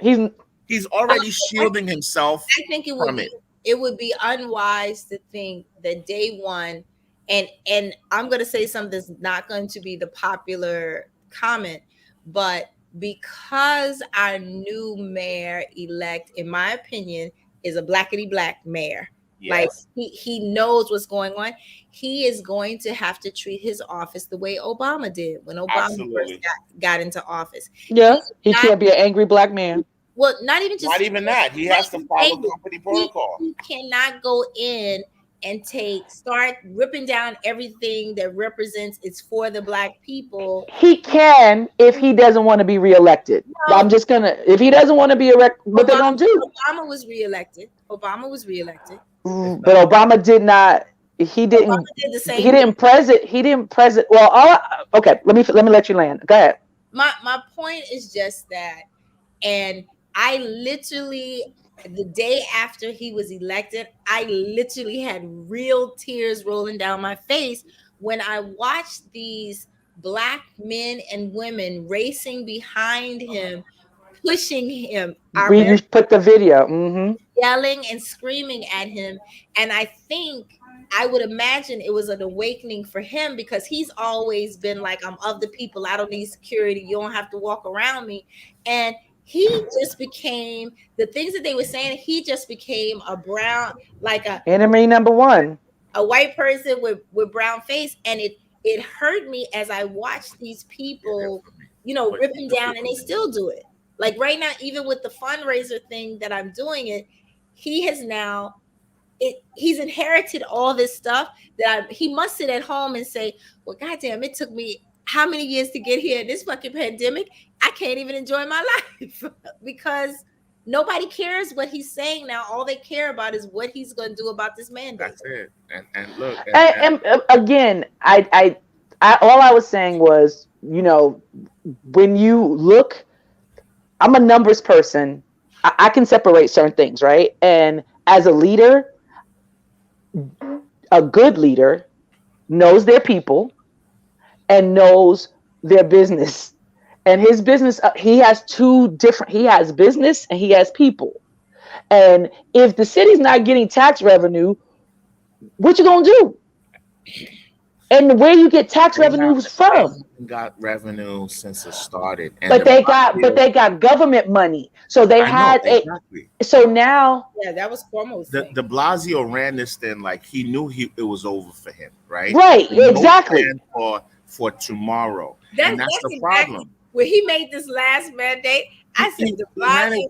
He's already shielding himself. I think it would be unwise to think that day one, and I'm going to say something that's not going to be the popular comment, but because our new mayor elect, in my opinion, is a blackety black mayor. Yes. Like he knows what's going on. He is going to have to treat his office the way Obama did when Obama first got into office. Yeah, he can't be an angry black man. Well, not even that. He has to follow company protocol. He cannot go in and start ripping down everything that represents it's for the black people. He can if he doesn't want to be reelected. No. I'm just gonna, if he doesn't want to be elected, what they're gonna do? Obama was reelected. But Obama did not. He didn't. Obama did the same. He didn't present. Well, okay. Let me let you land. Go ahead. My point is just that, and I literally, the day after he was elected, I literally had real tears rolling down my face when I watched these black men and women racing behind him, pushing him. You put the video. Mm-hmm. Yelling and screaming at him. And I would imagine it was an awakening for him, because he's always been like, I'm of the people. I don't need security. You don't have to walk around me. And he just became, the things that they were saying, he just became a brown, like enemy number one, a white person with brown face. And it hurt me as I watched these people, ripping down, and they still do it. Like right now, even with the fundraiser thing that I'm doing it, he has now, he's inherited all this stuff that he must sit at home and say, well, goddamn, it took me how many years to get here in this fucking pandemic? I can't even enjoy my life because Nobody cares what he's saying now. All they care about is what he's going to do about this mandate. That's it. And look, And again, all I was saying was, when you look, I'm a numbers person. I can separate certain things, right? And as a leader, a good leader knows their people and knows their business. And his business, he has he has business and he has people. And if the city's not getting tax revenue, what you gonna do? And where you get tax revenues from? Got revenue since it started, but they got government money, so they had exactly. So now, that was Cuomo's the Blasio ran this thing like he knew it was over for him, right? Right, exactly. For tomorrow, and that's the problem. Exactly. When he made this last mandate, I said the Blasio.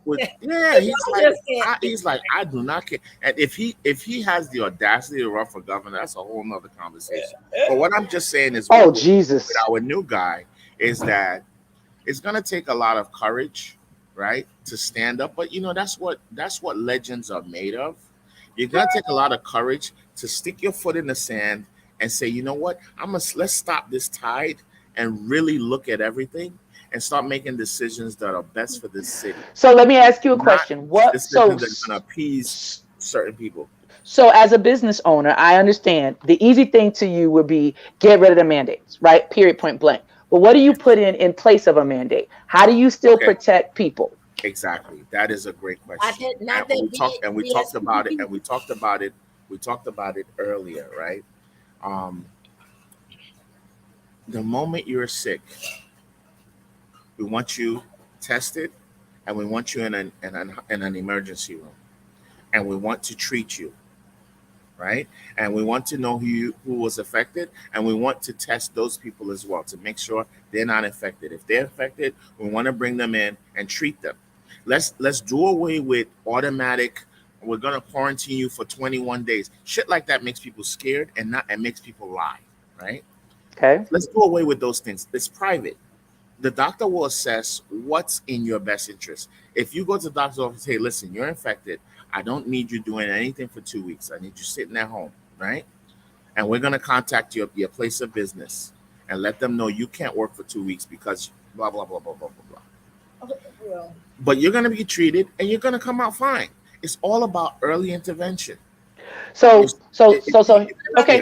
He's like, I do not care. And if he has the audacity to run for governor, that's a whole nother conversation. But what I'm just saying is, Jesus, with our new guy, is that it's gonna take a lot of courage, right, to stand up. But that's what legends are made of. You're gonna take a lot of courage to stick your foot in the sand and say, you know what, let's stop this tide and really look at everything and start making decisions that are best for this city. So let me ask you a question. Decisions that are going to appease certain people. So as a business owner, I understand the easy thing to you would be get rid of the mandates, right? Period, point blank. But what do you put in place of a mandate? How do you still protect people? Exactly. That is a great question. We talked about it earlier, right? The moment you're sick, we want you tested, and we want you in an emergency room, and we want to treat you, right? And we want to know who was affected, and we want to test those people as well to make sure they're not affected. If they're affected, we want to bring them in and treat them. Let's do away with automatic. We're gonna quarantine you for 21 days. Shit like that makes people scared and makes people lie, right? Okay. Let's do away with those things. It's private. The doctor will assess what's in your best interest. If you go to the doctor's office, hey, listen, you're infected. I don't need you doing anything for 2 weeks. I need you sitting at home, right? And we're going to contact your place of business and let them know you can't work for 2 weeks because blah, blah, blah, blah, blah, blah, blah. But you're going to be treated and you're going to come out fine. It's all about early intervention. Okay.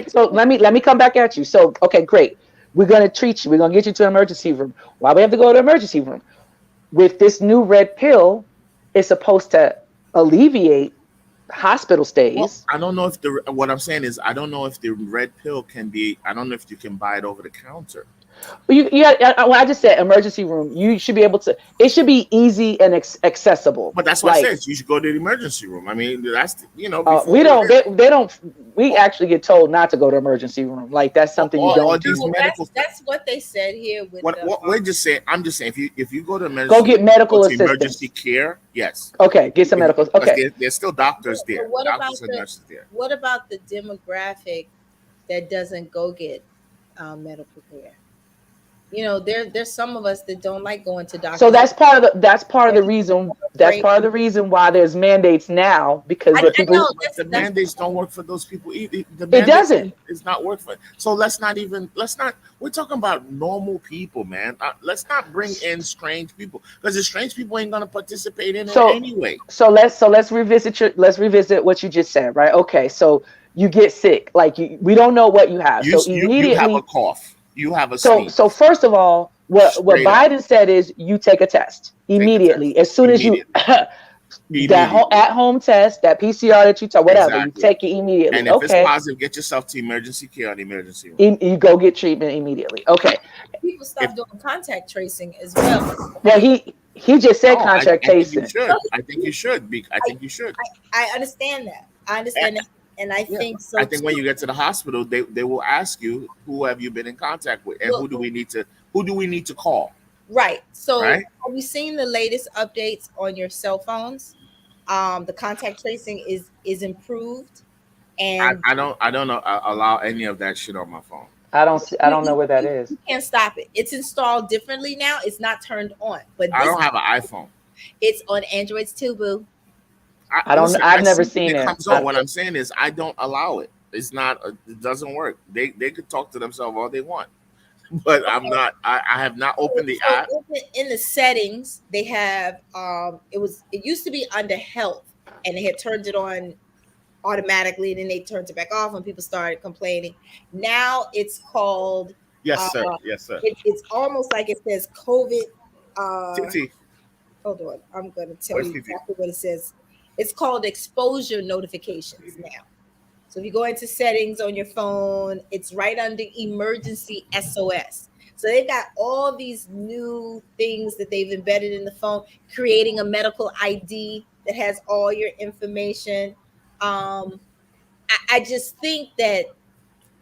So let me come back at you. So, okay, great. We're going to treat you. We're going to get you to an emergency room. Why we have to go to the emergency room? With this new red pill, it's supposed to alleviate hospital stays. Well, I don't know if what I'm saying is I don't know if the red pill I don't know if you can buy it over the counter. Well, I just said emergency room. You should be able to. It should be easy and accessible. But that's what I said. You should go to the emergency room. I mean, that's we don't. They don't. We actually get told not to go to emergency room. Like that's something you don't do. That's what they said here. With what we're just saying. I'm just saying if you go to emergency, go get medical assistance. Emergency care. Yes. Okay. Get some medical. Okay. There's still doctors there. What about the demographic that doesn't go get medical care? There's some of us that don't like going to doctors. So that's part of the reason. That's part of the reason why there's mandates now, because the mandates don't work for those people either. It doesn't. It's not work for. So let's not. We're talking about normal people, man. Let's not bring in strange people, because the strange people ain't gonna participate in it anyway. So let's revisit what you just said, right? Okay, so you get sick, we don't know what you have. So immediately you have a cough. You have a sneeze. So first of all, what Biden said is you take a test immediately. As soon as you that at-home test, that PCR that you took, whatever, you take it immediately. And if it's positive, get yourself to emergency care or the emergency room. You go get treatment immediately. Okay. People stop doing contact tracing as well. Well, he just said contact tracing. I think you should. I understand that. And I think so. I think when you get to the hospital, they will ask you, who have you been in contact with, and who do we need to call? Right. So have you seen the latest updates on your cell phones? The contact tracing is improved, and I don't allow any of that shit on my phone. I don't know where that is. You can't stop it. It's installed differently now. It's not turned on. But I don't have an iPhone. It's on Androids too, boo. I don't. Listen, I've I never see seen it it. comes on. What I'm saying is, I don't allow it. It's not. It doesn't work. They could talk to themselves all they want, but I'm not. I have not opened the So app. in the settings, they have it used to be under health, and they had turned it on automatically, and then they turned it back off when people started complaining. Now it's called Yes, uh sir. Yes, sir. it's almost like it says COVID. TT, Hold on, I'm gonna tell where's you TT? exactly what it says. It's called exposure notifications now. So if you go into settings on your phone, it's right under emergency SOS. So they've got all these new things that they've embedded in the phone, creating a medical ID that has all your information. I just think that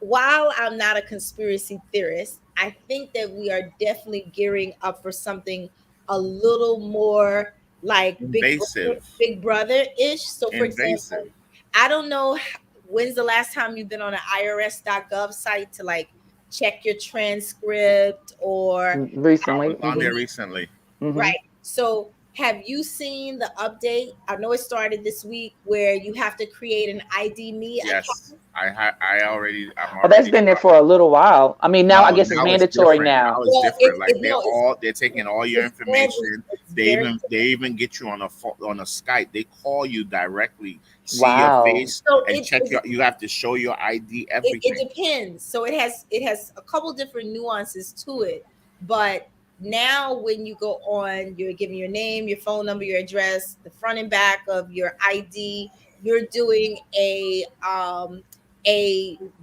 while I'm not a conspiracy theorist, I think that we are definitely gearing up for something a little more like Invasive. Big Brother ish. So, for example, Invasive. I don't know when's the last time you've been on an irs.gov site to like check your transcript or I Recently. was on there recently. Hmm. right. So, have you seen the update? I know it started this week where you have to create an ID Me Yes, account. I already. I'm Oh, that's already. been there for a little while. I mean, now I No, guess it's now it's mandatory different. now. Now it's Well, different. Like no, they're taking all your it's very, information. it's They very even get you on on a Skype. They call you directly, see your Wow. face, so and check your. You have to show your ID, it everything. depends. So it has a couple different nuances to it, but now when you go on, you're giving your name, your phone number, your address, the front and back of your ID. You're doing a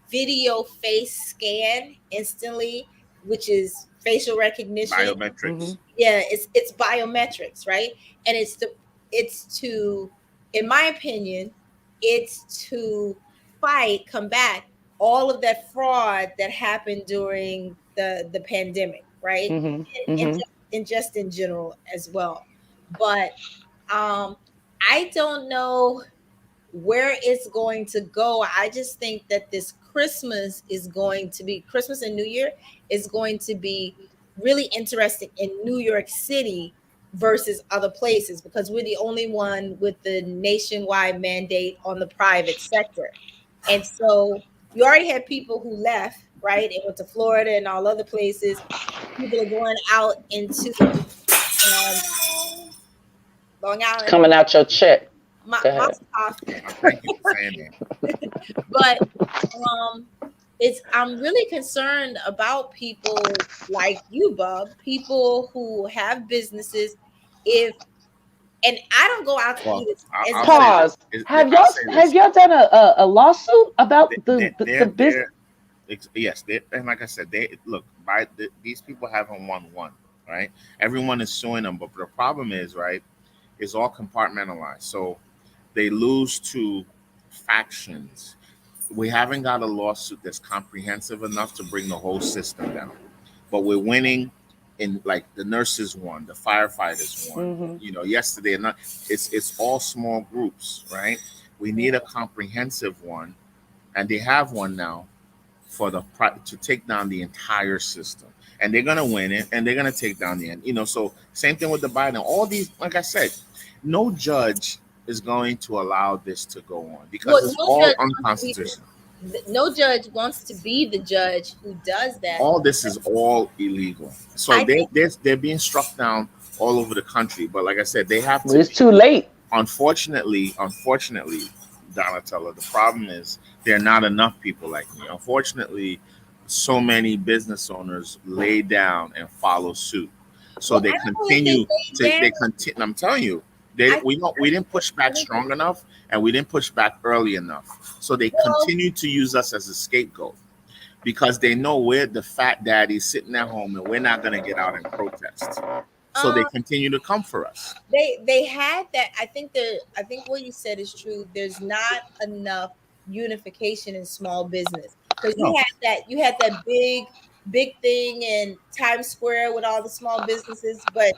video face scan instantly, which is facial recognition. Hmm. Biometrics. Yeah, it's biometrics, right? And it's to in my opinion, it's to combat all of that fraud that happened during the pandemic, right? Hmm. and Hmm. just, and just in general as well. But I don't know where it's going to go. I just think that this Christmas and New Year is going to be really interesting in New York City versus other places because we're the only one with the nationwide mandate on the private sector. And so you already had people who left, right? They went to Florida and all other places. People are going out into um, Long Island. Coming out your check. My Go ahead. cough. Thank you for saying that. But um I'm really concerned about people like you, Bub, people who have businesses. If and I don't go out to Well, eat as I'll much. say this. Pause. Have I'll y'all say have this. y'all done a lawsuit about the business? Yes, and like I said, they look these people haven't won one, right? Everyone is suing them, but the problem is, right, it's all compartmentalized. So they lose to factions. We haven't got a lawsuit that's comprehensive enough to bring the whole system down, but we're winning. In like the nurses won, the firefighters won. Hmm. Yesterday, and it's all small groups, right? We need a comprehensive one, and they have one now for to take down the entire system, and they're gonna win it, and they're gonna take down the end. So same thing with the Biden. All these, like I said, no judge is going to allow this to go on because Well, it's all unconstitutional. no judge wants to be the judge who does that. All this is all illegal. So I think they're being struck down all over the country. But like I said, they have Well, to. it's too late. Unfortunately, Donatella, the problem is there are not enough people like me. Unfortunately, so many business owners lay down and follow suit. So well, they I don't know if continue they laid they down. continue. I'm telling you, I we didn't push back think strong enough, and we didn't push back early enough. So they well, continue to use us as a scapegoat because they know we're the fat daddies sitting at home and we're not going to get out and protest. So they um continue to come for us. they had that. I think what you said is true. There's not enough unification in small business because No, you had that big thing in Times Square with all the small businesses, but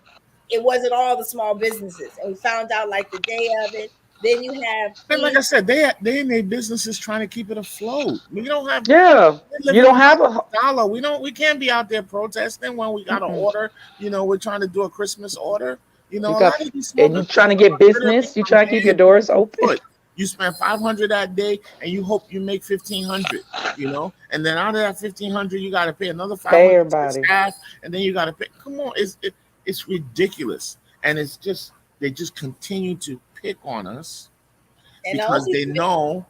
it wasn't all the small businesses, and we found out like the day of it. Then you have and like I things. said, they in their businesses trying to keep it afloat. We don't have Yeah. we're You living don't on have a. dollar. We can't be out there protesting when we got an Mm-mm. order. We're trying to do a Christmas order. You know, You a got, lot of these small and you trying to businesses get literally business. You from trying to keep your hand doors to open. foot. You spend 500 that day, and you hope you make 1,500. You know, and then out of that 1,500, you got to pay another Pay 500 to the everybody. staff, and then you got to pay. Come on, it's ridiculous, and it's just they just continue to pick on us And the because only they know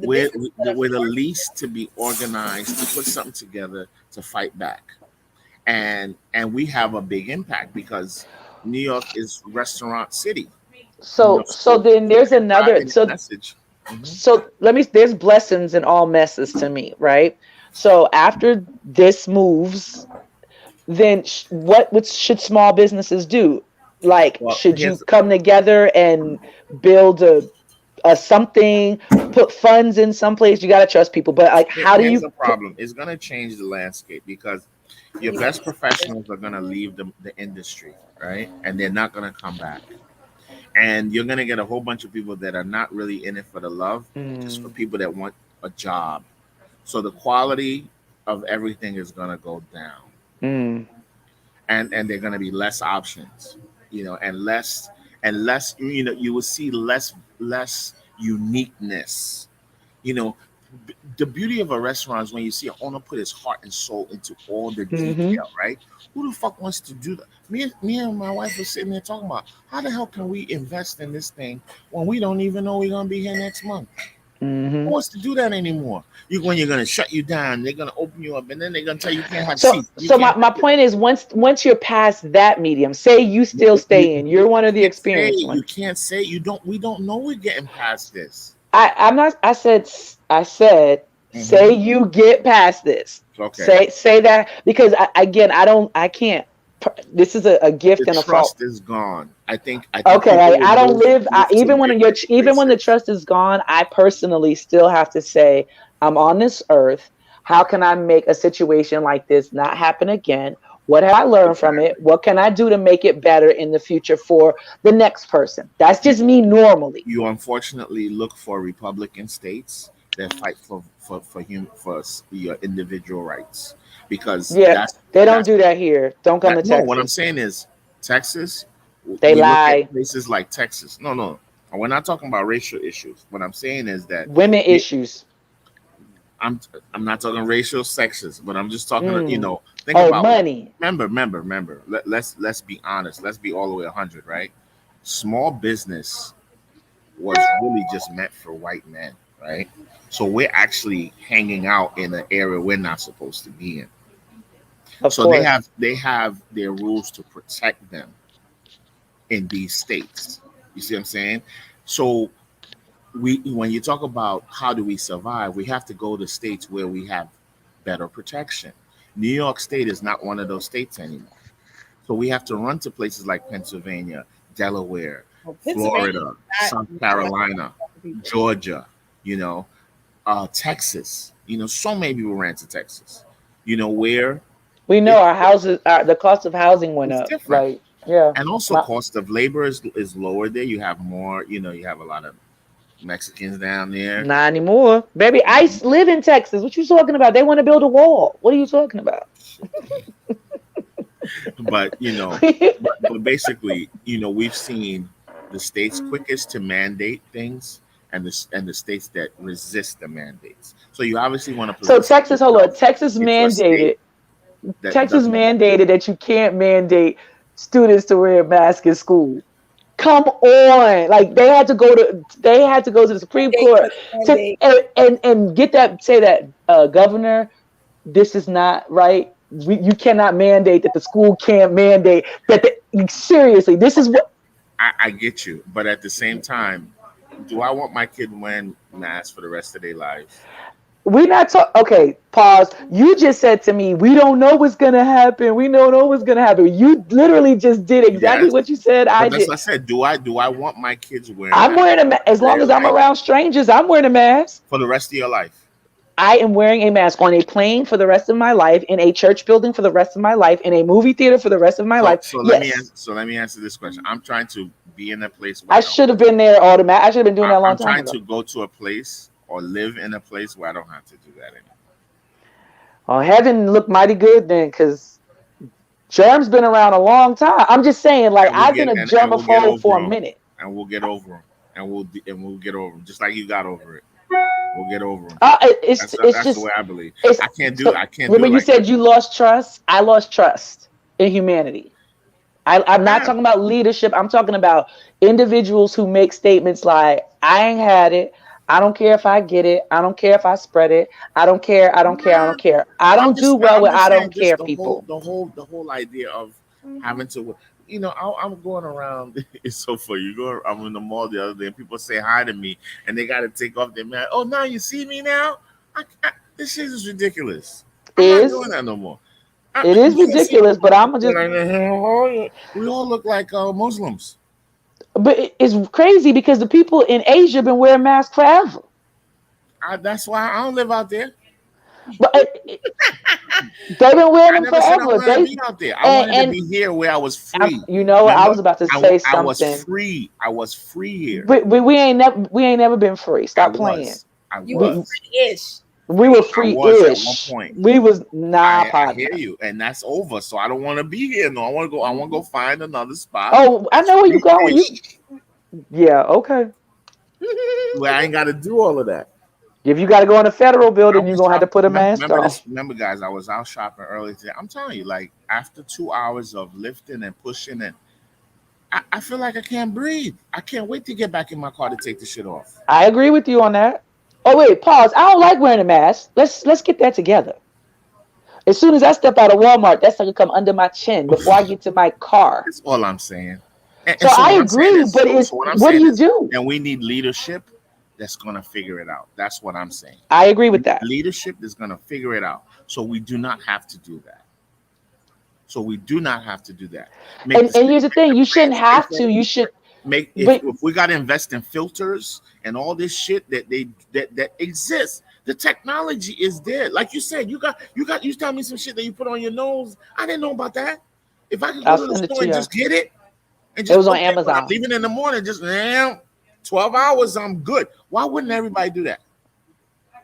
the we're business that are we're the forced- least to be organized to put something together to fight back, and we have a big impact because New York is restaurant city. You know, So so then there's another. driving that So message. Mhm. so let me. There's blessings in all messes to me, right? So after this moves, then what should small businesses do? Like, Well, should you here's come together and build a something, put funds in some place? You got to trust people, but like, how do here's you the problem. It's gonna change the landscape because your best professionals are gonna leave the industry, right? And they're not gonna come back. And you're gonna get a whole bunch of people that are not really in it for the love, just for Mm, people that want a job. So the quality of everything is gonna go down, mm, and there are gonna be less options, you know, and less. You know, you will see less uniqueness. You know, the beauty of a restaurant is when you see an owner put his heart and soul into all the mm-hmm, detail, right? Who the fuck wants to do that? Me and my wife were sitting there talking about how the hell can we invest in this thing when we don't even know we're gonna be here next month? Who mm-hmm. wants to do that anymore? When you're gonna shut you down, they're gonna open you up, and then they're gonna tell you can't have So seats. You so can't my have point is, once you're past that medium, say you still you, stay in, you're one of the can't say experienced you ones. can't say you don't we don't know we're getting past this. I'm not. I said, say Hmm. you get past this. Okay. Say that, because again, I can't. This is a The gift and a fault. trust is gone. I think Okay, people I will don't live. move to Even when different even when the places. trust is gone, I personally still have to say, I'm on this earth. How can I make a situation like this not happen again? What have I learned from it? Exactly. What can I do to make it better in the future for the next person? That's just me normally. You unfortunately look for Republican states that fight for your individual rights because Yeah, they don't that's do that here. Don't come to no. What I'm Texas. saying is Texas. They We look at lie. places like Texas. No, no, we're not talking about racial issues. What I'm saying is that Women the, issues. I'm I'm not talking racial sexist, but I'm just talking. Mm. Think Oh, about money. remember. Let's be honest. Let's be all the way 100, right? Small business was really just meant for white men, right? So we're actually hanging out in an area we're not supposed to be in. Of So they course. have their rules to protect them in these states. You see what I'm saying? So we when you talk about how do we survive, we have to go to states where we have better protection. New York State is not one of those states anymore. So we have to run to places like Pennsylvania, Delaware, well, Pennsylvania Florida, is South not like Carolina, people. Georgia, you know, Texas. So many people ran to Texas. Where We know it, our houses, the cost of housing went it's up. different, Like, yeah. and also My, cost of labor is lower there. You have more. You have a lot of Mexicans down there, not anymore. Baby, I live in Texas. What you talking about? They want to build a wall. What are you talking about? but but basically, we've seen the states quickest to mandate things, and the states that resist the mandates. So you obviously want to So position Texas, hold on. yourself Texas into a state mandated. that Texas doesn't. mandated that you can't mandate students to wear a mask in school. Come on, like they had to go to the Supreme Mandate Court for the to mandate. and get that, say that, governor, this is not right. You cannot mandate that. The school can't mandate that. Seriously, this is what I get you, but at the same time, do I want my kid wearing masks for the rest of their lives? we not talk. Okay, pause. You just said to me, we don't know what's gonna happen. We don't know what's gonna happen. You literally just did exactly Yes, what you said. I but that's did. what I said. Do I want my kids wearing I'm masks wearing a mask. As for long their as I'm life around strangers, I'm wearing a mask. for the rest of your life? I am wearing a mask on a plane for the rest of my life, in a church building for the rest of my life, in a movie theater for the rest of my So life. so let me Yes, answer, so let me answer this question. I'm trying to be in a place where I I don't. should have been there automatic. I should have been doing that a long I'm time trying ago. to go to a place or live in a place where I don't have to do that anymore. Oh, heaven looked mighty good then, because Germs been around a long time. I'm just saying, like, And we'll I've been get a and we'll get germaphobe over for a them, minute. and we'll get over them, and we'll get over them, just like you got over it. We'll get over them. It's That's the just way I believe. it's so, I can't do remember it you like said you lost trust. I lost trust in humanity. I'm not that. talking about leadership. I'm talking about individuals who make statements like, I ain't had it. I don't care if I get it. I don't care if I spread it. I don't care. I don't care. I don't care. I don't do well I'm with just I saying don't this care people. the whole idea of having to, I'm going around. It's so funny. I'm in the mall the other day, and people say hi to me, and they got to take off their mask. Oh, now you see me now? This shit is ridiculous. I'm not doing Is that no more. it is You can see ridiculous, but I'm just we all look like Muslims. but it's crazy because the people in Asia been wearing masks forever. That's why I don't live out there. But they've been wearing I them never said I forever. wanted to They be out there. I wanted to and be here where I was free. you know, I Remember? was about to say I was something. free. I was free here. But we ain't never been free. I Stop playing. was. I You were We was. free-ish. we were I was at one free-ish. point. We was nah I partner. hear you, and that's over. So I don't want to be here. No, I want to go. I want to go find another spot. Oh, I know where you going. You Free-ish, yeah, okay. where I ain't got to do all of that. If you got to go in the federal I building, you're was gonna have to shopping. put a mask Remember on. this? Remember, guys, I was out shopping earlier today. I'm telling you, like after 2 hours of lifting and pushing, and I feel like I can't breathe. I can't wait to get back in my car to take the shit off. I agree with you on that. Oh wait, pause. I don't like wearing a mask. Let's get that together. As soon as I step out of Walmart, that's gonna come under my chin before I get to my car. That's all I'm saying. So So I what I'm saying agree, is, but it's what I'm what do saying you is, do? and we need leadership that's gonna figure it out. That's what I'm saying. I agree with that. Leadership is gonna figure it out. So we do not have to do that. So we do not have to do that. Make And here's the thing: you shouldn't have to. You safe. should, Make but if we got to invest in filters and all this shit that exists. The technology is there. Like you said, you tell me some shit that you put on your nose. I didn't know about that. If I could go I'll to the send it store to and you. just get it and It just was on okay, when I'm Amazon. leaving in the morning, just 12 hours, I'm good. Why wouldn't everybody do that?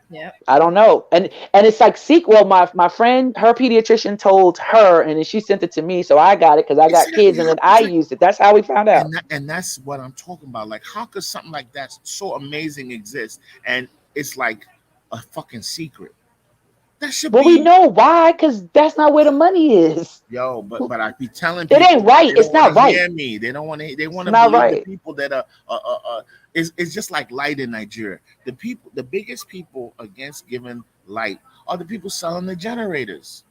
Yeah. I don't know. And it's like well, my friend, her pediatrician told her, and then she sent it to me, so I got it because I got Exactly. kids, and then I used it. That's how we found out. And that's what I'm talking about. Like, how could something like that so amazing exist? And it's like a fucking secret. That should Well, we be know why, because that's not where the money is. yo, but I be telling It people ain't right. they It's don't not want to right. hear me. They don't want to. They want to not believe right. the people that are. It's just like light in Nigeria. The biggest people against giving light are the people selling the generators.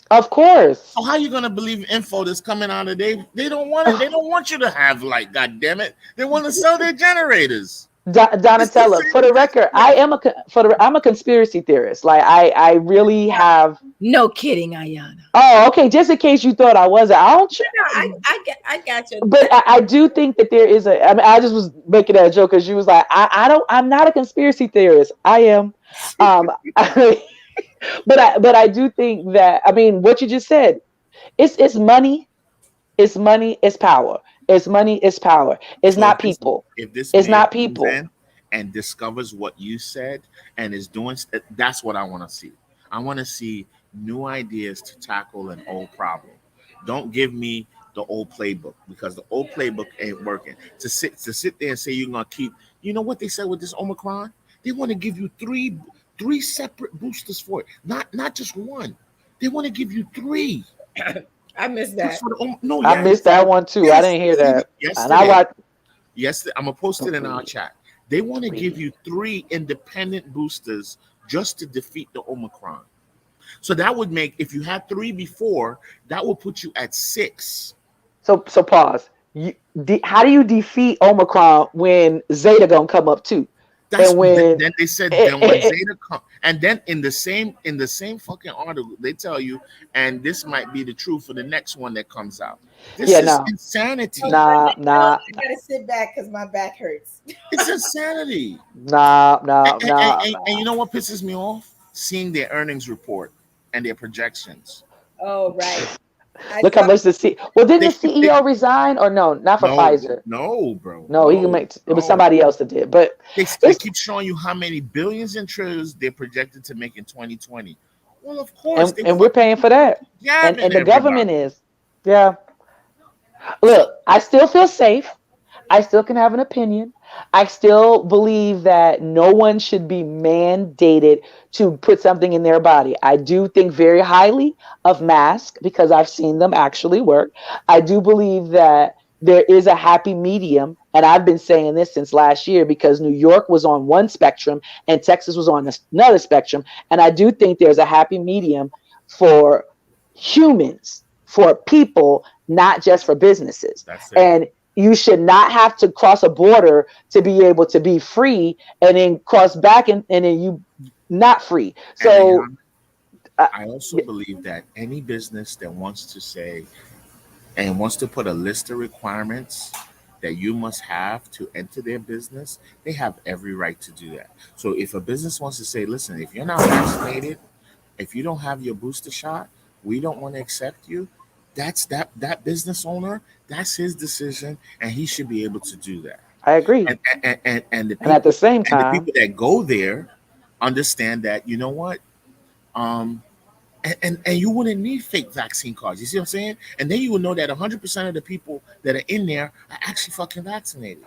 Of course. So how you gonna believe info that's coming out of they don't want it. They don't want you to have light. God damn it! They want to sell their generators. Donatella, for the record, I'm a conspiracy theorist. Like I really have. No kidding, Ayana. Oh, okay. Just in case you thought I wasn't, I don't. No, I got you. But I do think that there is I mean, I just was making that joke because you was like, I'm not a conspiracy theorist. I am. But I do think that, I mean, what you just said, it's money, it's power. It's money, it's power. It's So not people. If this It's man not comes people. in and discovers what you said and is doing, that's what I want to see. I want to see new ideas to tackle an old problem. Don't give me the old playbook, because the old playbook ain't working. To sit there and say you're gonna keep, you know what they said with this Omicron? They want to give you three separate boosters for it, not just one. They want to give you three. I missed Just that. for the, no, I yeah, missed that one too. I didn't hear that. And I Yesterday, watched. yes, I'm gonna post it in our chat. They want to give you 3 independent boosters just to defeat the Omicron. So that would make, if you had 3 before, that would put you at 6. So pause. How do you defeat Omicron when Zeta gonna come up too? That's And when then they said then when Zeta come, and then in the same fucking article they tell you, and this might be the truth for the next one that comes out. This Yeah, is no. insanity. Nah. I gotta sit back because my back hurts. It's insanity. Nah. And you know what pisses me off? Seeing their earnings report and their projections. Oh, right. Look how much the CEO. Well, didn't the CEO resign or no? Not for Pfizer. No, bro. No, he can make. It was somebody else that did. But they keep showing you how many billions and trillions they're projected to make in 2020. Well, of course, they and we're paying for that, jabbing and the everybody. government is. Yeah. Look, I still feel safe. I still can have an opinion. I still believe that no one should be mandated to put something in their body. I do think very highly of masks because I've seen them actually work. I do believe that there is a happy medium. And I've been saying this since last year because New York was on one spectrum and Texas was on another spectrum. And I do think there's a happy medium for humans, for people, not just for businesses. That's it. And you should not have to cross a border to be able to be free and then cross back and then you not free. So I also believe that any business that wants to say and wants to put a list of requirements that you must have to enter their business, they have every right to do that. So if a business wants to say, listen, if you're not vaccinated, if you don't have your booster shot, we don't want to accept you. That's that business owner, that's his decision, and he should be able to do that. I agree. And the And at the people same and the time, people that go there understand that, you know what? Um and you wouldn't need fake vaccine cards. You see what I'm saying? And then you will know that 100% of the people that are in there are actually fucking vaccinated.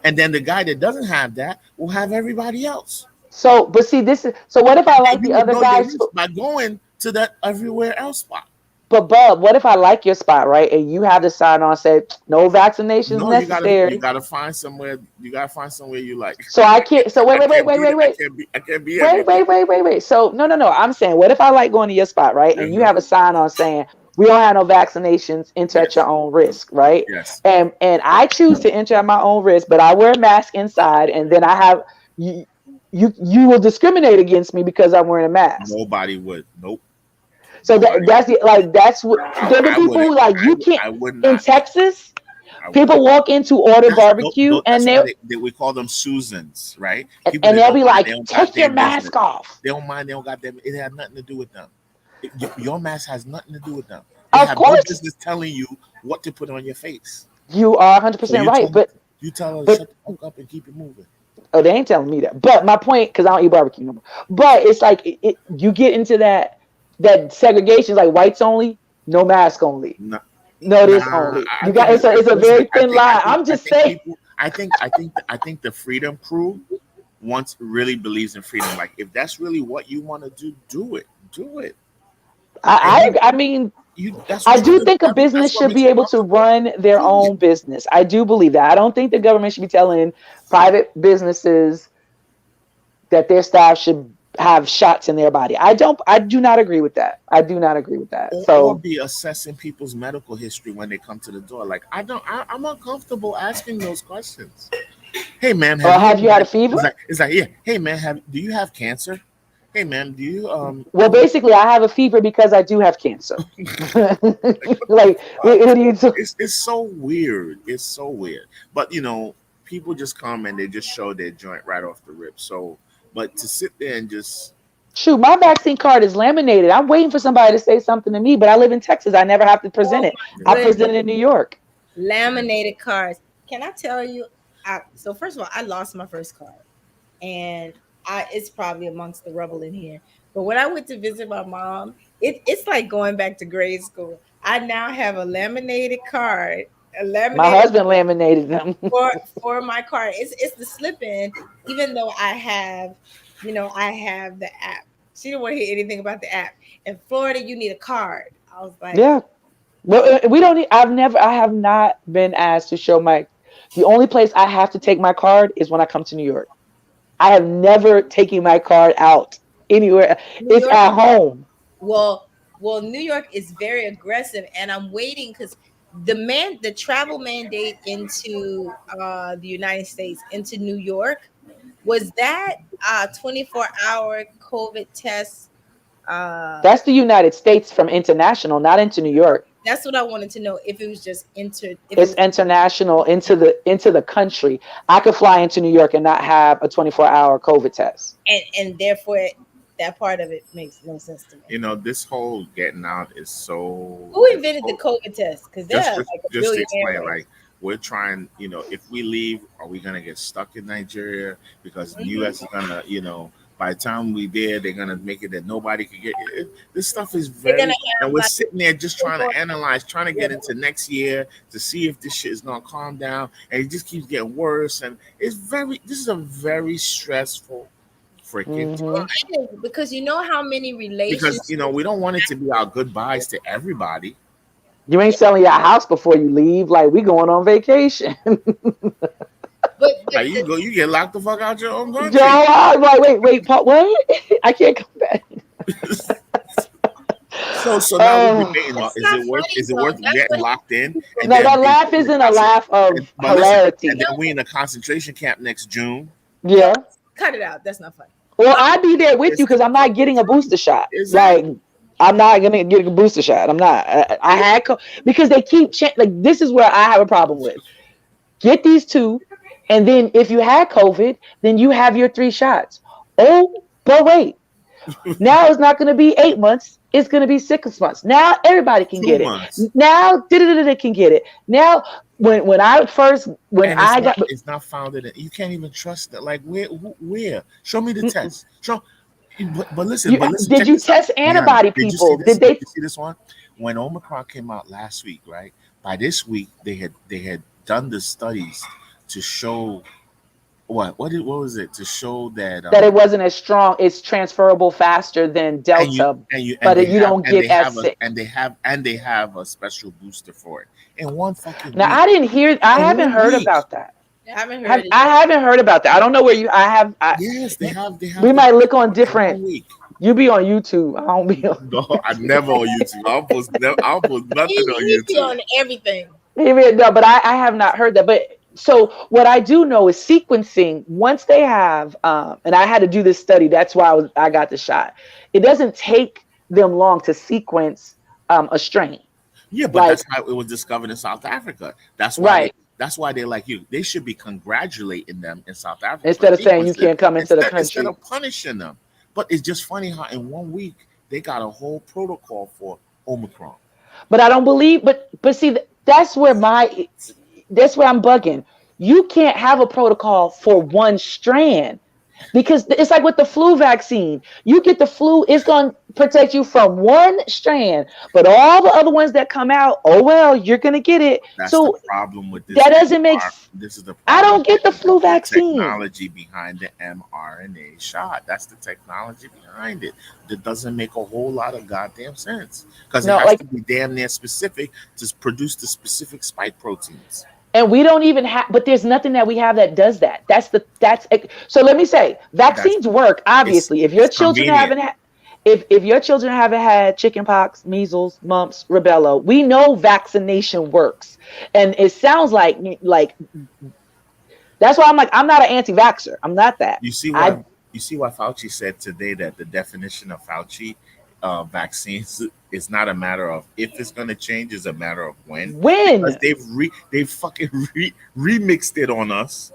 And then the guy that doesn't have that will have everybody else. so but see this is so what if I And like you the would other know your guys? risk by going to that everywhere else spot. But Bub, what if I like your spot, right? And you have the sign on say no vaccinations No, you necessary. gotta find somewhere. You gotta find somewhere you like. So I can't. So I wait, wait, wait, can't wait, be. wait, wait. I can't be Wait, everywhere. wait, wait, wait, wait. So no. I'm saying, what if I like going to your spot, right? And you Uh-huh. have a sign on saying we don't have no vaccinations, enter at Yes. your own risk, right? Yes. And I choose to enter at my own risk, but I wear a mask inside, and then I have you you will discriminate against me because I'm wearing a mask. Nobody would. Nope. So Nobody. that's the, like that's what they're the I people wouldn't. who like you can't I would in not. Texas. I would. People walk in to order barbecue, and That's why we call them Susans, right? People and that they'll don't be mind, like, they don't got take their your business. mask off. They don't mind. They don't got them. It has nothing to do with them. Your mask has nothing to do with them. They Of have no course, business telling you what to put on your face. you are So 100% right, you tell her to but shut the fuck up and keep it moving. oh, they ain't telling me that. But my point, because I don't eat barbecue no more. But it's like you get into that segregation, like whites only, no mask only, No, no this nah, only. I You got think it's a listen, very thin line. I'm I just think saying. people I think the Freedom Crew once really believes in freedom. Like if that's really what you want to do, do it. Do it. And I mean, that's I what do makes think a business should you be able to comfortable. run their Do it. own business. I do believe that. I don't think the government should be telling private businesses that their staff should have shots in their body. I do not agree with that. I do not agree with that. Or So be assessing people's medical history when they come to the door. Like I'm uncomfortable asking those questions. Hey man, or have you had a fever? it's like yeah. Hey man, do you have cancer? Hey man, do you Well, basically, I have a fever because I do have cancer. Like, what do you do? it's so weird. It's so weird. But people just come and they just show their joint right off the rip. So, but to sit there and just Shoot, my vaccine card is laminated. I'm waiting for somebody to say something to me, but I live in Texas. I never have to present Oh it. my I goodness. present it in New York. Laminated cards. Can I tell you? So first of all, I lost my first card, and it's probably amongst the rubble in here. But when I went to visit my mom, it's like going back to grade school. I now have a laminated card, My husband laminated them. for my card. It's the slip in, even though I have the app. She didn't want to hear anything about the app. In Florida, you need a card. I was like, Yeah. Well, we don't need, I have not been asked to show the only place I have to take my card is when I come to New York. I have never taken my card out anywhere. New It's York, at home. well, New York is very aggressive, and I'm waiting because the travel mandate into the United States into New York was that 24-hour COVID test. That's the United States from international, not into New York. That's what I wanted to know if it was just It's international into the country. I could fly into New York and not have a 24-hour COVID test. and therefore that part of it makes no sense to me. this whole getting out is so. Who invented the COVID test? Because they're like a just to billionaire. explain, like we're trying, if we leave, are we gonna get stuck in Nigeria because the U.S. is gonna, By the time we there, they're gonna make it that nobody can get it. This stuff is They're very, gonna have and we're like sitting there just trying to analyze, trying to get into next year to see if this shit is gonna calm down, and it just keeps getting worse. And it's very, this is a very stressful freaking Mhm. time because you know how many relationships. because we don't want it to be our goodbyes to everybody. You ain't selling your house before you leave. Like, we going on vacation. Like you get locked the fuck out your own Joe, country. I'm like, wait, Paul, what? I can't come back. So now we're Oh. debating. That's Is not it worth? funny, Is it though. worth That's getting what- locked in? And No, then that we- laugh isn't a laugh of But listen, hilarity. and then we in a concentration camp next June. Yeah. Cut it out. That's not funny. Well, I'd be there with you because I'm not getting a booster shot. Exactly. Like, I'm not gonna get a booster shot. I'm not. I had because they keep like, this is where I have a problem with. Get these two, and then if you had COVID, then you have your 3 shots. Oh, but wait. Now it's not going to be 8 months. It's going to be 6 months. Now everybody can 2 get months. it. Now can get it. Now when I first when And I got it's not founded in, you can't even trust that. Like where? Show me the test. Show. But listen, did check you this out. test antibody Did you see people? this? Did they? You see this one? When Omicron came out last week, right? By this week, they had done the studies to show what was it? To show that That it wasn't as strong. It's transferable faster than Delta, but you don't get as sick. And they have a special booster for it. In one fucking Now week. I didn't hear. I In haven't 1 heard week. about that. I haven't heard it. I haven't heard about that. I don't know where you. Yes, they have. We might look on in different. 1 week. You be on YouTube. I don't be on. No, I'm never on YouTube. I'll post nothing on He's YouTube. on everything. No, but I have not heard that. But so what I do know is sequencing. Once they have, and I had to do this study. That's why I got the shot. It doesn't take them long to sequence a strain. Yeah, but Like- that's how it was discovered in South Africa. That's why. Right. That's why they're like you. They should be congratulating them in South Africa Instead of saying you Sequencing. can't come into the Instead country. of punishing them. But it's just funny how in 1 week they got a whole protocol for Omicron. But I don't believe. But see, that's where I'm bugging. You can't have a protocol for one strand. Because it's like with the flu vaccine. You get the flu, it's going to protect you from one strand. But all the other ones that come out, oh, well, you're going to get it. That's So the problem with this. that doesn't make This is the I problem don't get the with flu vaccine. Technology behind the mRNA shot. That's the technology behind it. That doesn't make a whole lot of goddamn sense because No, it has like- to be damn near specific to produce the specific spike proteins. And we don't even have, but there's nothing that we have that does that. So let me say, vaccines work, obviously. If your it's children convenient. haven't had, if your children haven't had chickenpox, measles, mumps, rubella, we know vaccination works. And it sounds like that's why I'm like, I'm not an anti-vaxxer. I'm not that. You see why Fauci said today that the definition of Fauci vaccines is not a matter of if it's going to change, it's a matter of when. When? Because they've fucking remixed it on us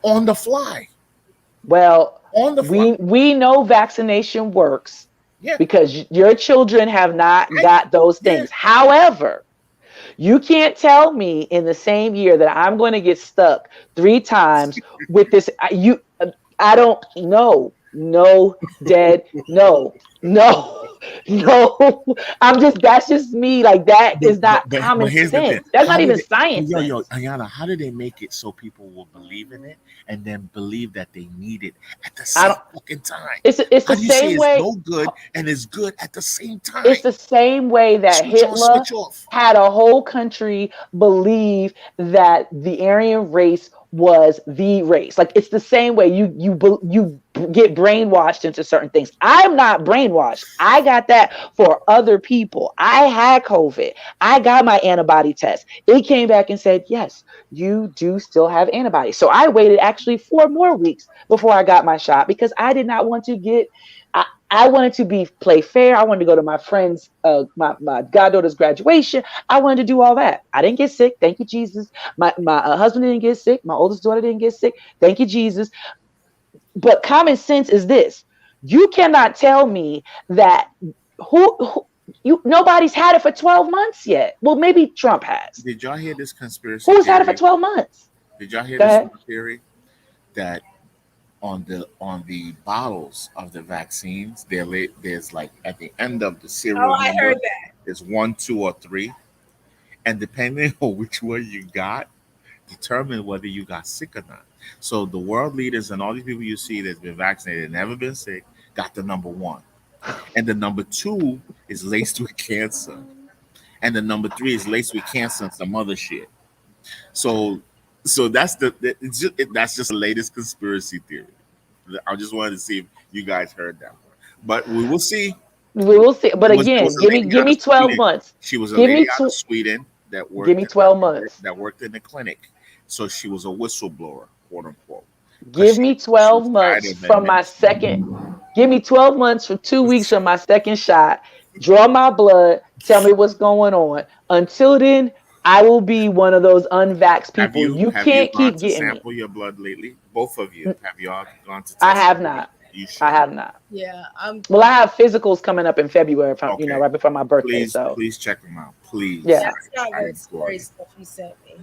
on the fly. Well, On the fly. we know vaccination works Yeah. because your children have not Right. got those Yeah. things. However, you can't tell me in the same year that I'm going to get stuck 3 times with this. I don't know. No, dead. No. That's just me. Like, that is not But common here's the thing. sense. That's How not did even it- science. Yo, Ayana, how do they make it so people will believe in it and then believe that they need it at the same fucking time? It's the How do you say same it's way. no good and it's good at the same time? It's the same way that Switch on, Hitler switch off. had a whole country believe that the Aryan race was the race. Like, it's the same way you get brainwashed into certain things. I'm not brainwashed. I got that for other people. I had COVID. I got my antibody test. It came back and said, yes, you do still have antibodies. So I waited actually 4 more weeks before I got my shot because I did not want to get. I wanted to play fair. I wanted to go to my friend's, my goddaughter's graduation. I wanted to do all that. I didn't get sick. Thank you, Jesus. My husband didn't get sick. My oldest daughter didn't get sick. Thank you, Jesus. But common sense is this. You cannot tell me that nobody's had it for 12 months yet. Well, maybe Trump has. Did y'all hear this conspiracy? Who's had it for theory? 12 months? Did y'all hear Go this ahead. theory that on the bottles of the vaccines, there's like at the end of the Oh, serial I number, heard that. there's 1, 2, or 3, and depending on which one you got, determine whether you got sick or not. So the world leaders and all these people you see that's been vaccinated, never been sick, got the number 1, and the number 2 is laced with cancer, and the number 3 is laced with cancer and some other shit. So, so that's just the latest conspiracy theory. I just wanted to see if you guys heard that one, but we will see. We will see. But There was again, a lady give out of me 12 Sweden. months. She was a Give lady me out of Sweden give me 12 months. that worked in the clinic. So she was a whistleblower, quote unquote. Because Give me she 12 was tired months of from my second. Give me 12 months for 2 weeks from my second shot. Draw my blood. Tell me what's going on. Until then, I will be one of those unvaxxed Have people. You have you can't gone keep to getting me. sample your blood lately? Both of you, have y'all gone to I test? have not. You I should. have not. Yeah, Well, I have physicals coming up in February, from, Okay. right before my birthday. Please, So please check them out. Please. Yeah. that's not I the implore scary you. stuff you sent me.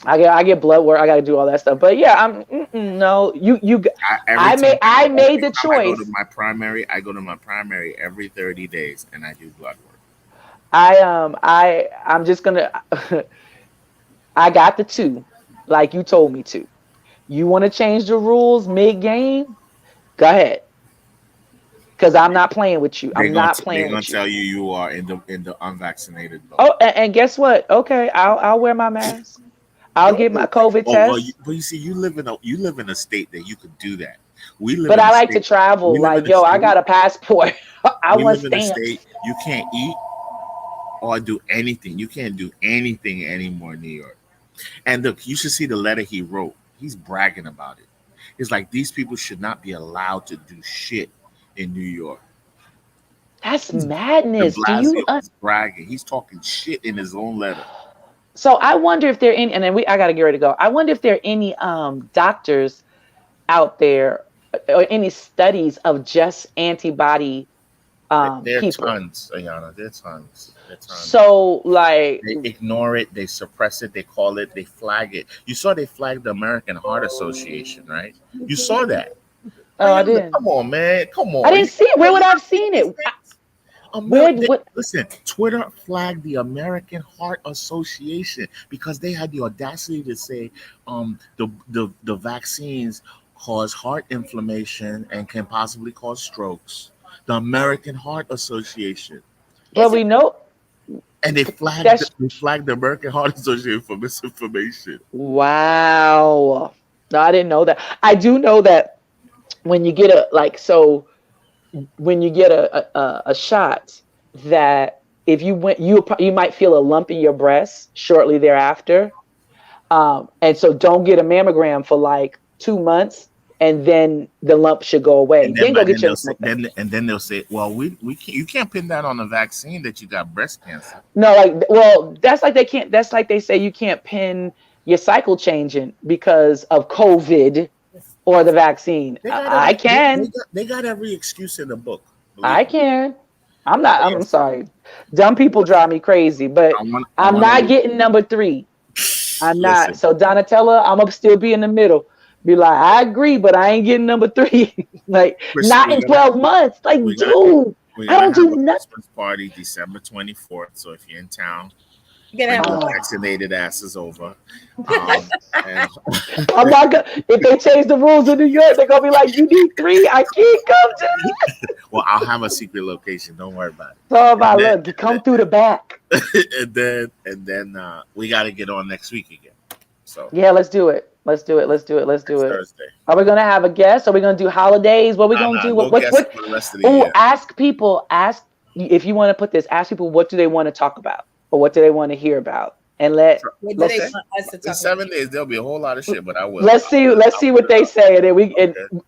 I get blood work. I got to do all that stuff. But yeah, no. I made the Every time I go to choice. my primary, I go to my primary every 30 days and I do blood work. I'm just gonna. I got the 2, like you told me to. You want to change the rules mid game? Go ahead, because I'm not playing with you. I'm not They're playing gonna with you. tell you you are in the unvaccinated boat. Oh, and guess what? Okay, I'll wear my mask. I'll Don't get my do- COVID test. but you see, you live in a state that you could do that. We live But in I a like to state. travel. We live Like, in a yo, I state. got a passport. I We want live in a stamps. state you can't eat or do anything. You can't do anything anymore in New York. And look, you should see the letter he wrote. He's bragging about it. It's like these people should not be allowed to do shit in New York. That's De madness. Do you? Blasio is bragging. He's talking shit in his own letter. So I wonder if there are any, and then I gotta get ready to go. I wonder if there are any doctors out there, or any studies of just antibody There are people. tons, Ayana. There are tons. There are tons. So like, They ignore it. They suppress it. They call it. They flag it. You saw they flagged the American Heart Association, right? You saw that. oh, I Ayana, didn't. come on, man. Come on. I didn't see it. Where would I have seen it? Where? What? Listen, Twitter flagged the American Heart Association because they had the audacity to say the vaccines cause heart inflammation and can possibly cause strokes. The American Heart Association. Well, we know And that's they flagged the American Heart Association for misinformation. wow. No, I didn't know that. I do know that when you get when you get a shot, that if you went, you might feel a lump in your breast shortly thereafter. And so don't get a mammogram for like 2 months, and then the lump should go away. And Then then, go but get then your they'll say, then they'll say, well, we can't, you can't pin that on the vaccine that you got breast cancer. no, like, well, that's like they can't. That's like they say you can't pin your cycle changing because of COVID or the vaccine. I can. They got every excuse in the book. I Believe me. can. I'm not. I'm Yes. sorry. Dumb people drive me crazy, but I I'm wanna not getting number 3. I'm not. listen. So Donatella, I'm gonna still be in the middle. Be like, I agree, but I ain't getting number 3. Like, Chris, not in 12 months. Like, we got- dude, We're I gonna don't have do a nothing. Christmas party December 24th. So if you're in town, You're gonna bring have your Oh. vaccinated asses over. And I'm not gonna. If they change the rules in New York, they're gonna be like, you need 3. I can't come to. well, I'll have a secret location. Don't worry about So if I And then- look, you come through the back. it. and then we got to get on next week again. So Yeah, let's do it. Let's do it. Let's do it. Let's do next it. Thursday. Are we gonna have a guest? Are we gonna do holidays? What are we gonna do? No What? guests for the rest of the Oh, year. ask people. Ask if you want to put this. Ask people what do they want to talk about, or what do they want to hear about, and what do let's- they want us to In talk 7 days, there'll be a whole lot of shit, but I will. let's see what they say, and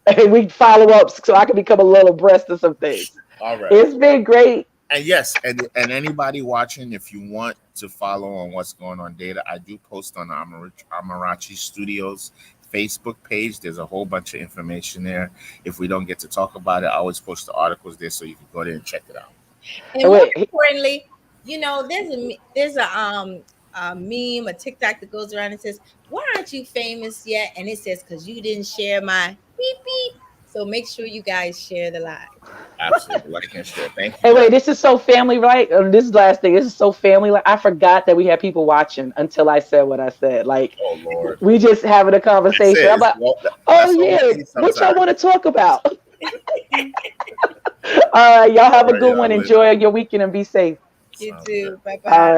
then we follow up so I can become a little abreast of some things. All right. It's been great. And yes, and anybody watching, if you want to follow on what's going on data, I do post on the Amarachi Studios Facebook page. There's a whole bunch of information there. If we don't get to talk about it, I always post the articles there so you can go there and check it out. And more Wait. importantly, there's a meme, a TikTok that goes around and says, "Why aren't you famous yet?" And it says, "Because you didn't share my beep beep." So make sure you guys share the live. Absolutely. Like and share. Thank you. Hey, wait, guys. this is so family, right? This is last thing. This is so family. Like, I forgot that we had people watching until I said what I said. Like, Oh Lord. we just having a conversation. I'm like, Well, oh that's yeah, all I need what y'all sometimes. want to talk about? All right, y'all have All a right, good y'all one. later. Enjoy your weekend and be safe. You Sounds too. good. Bye All right. bye.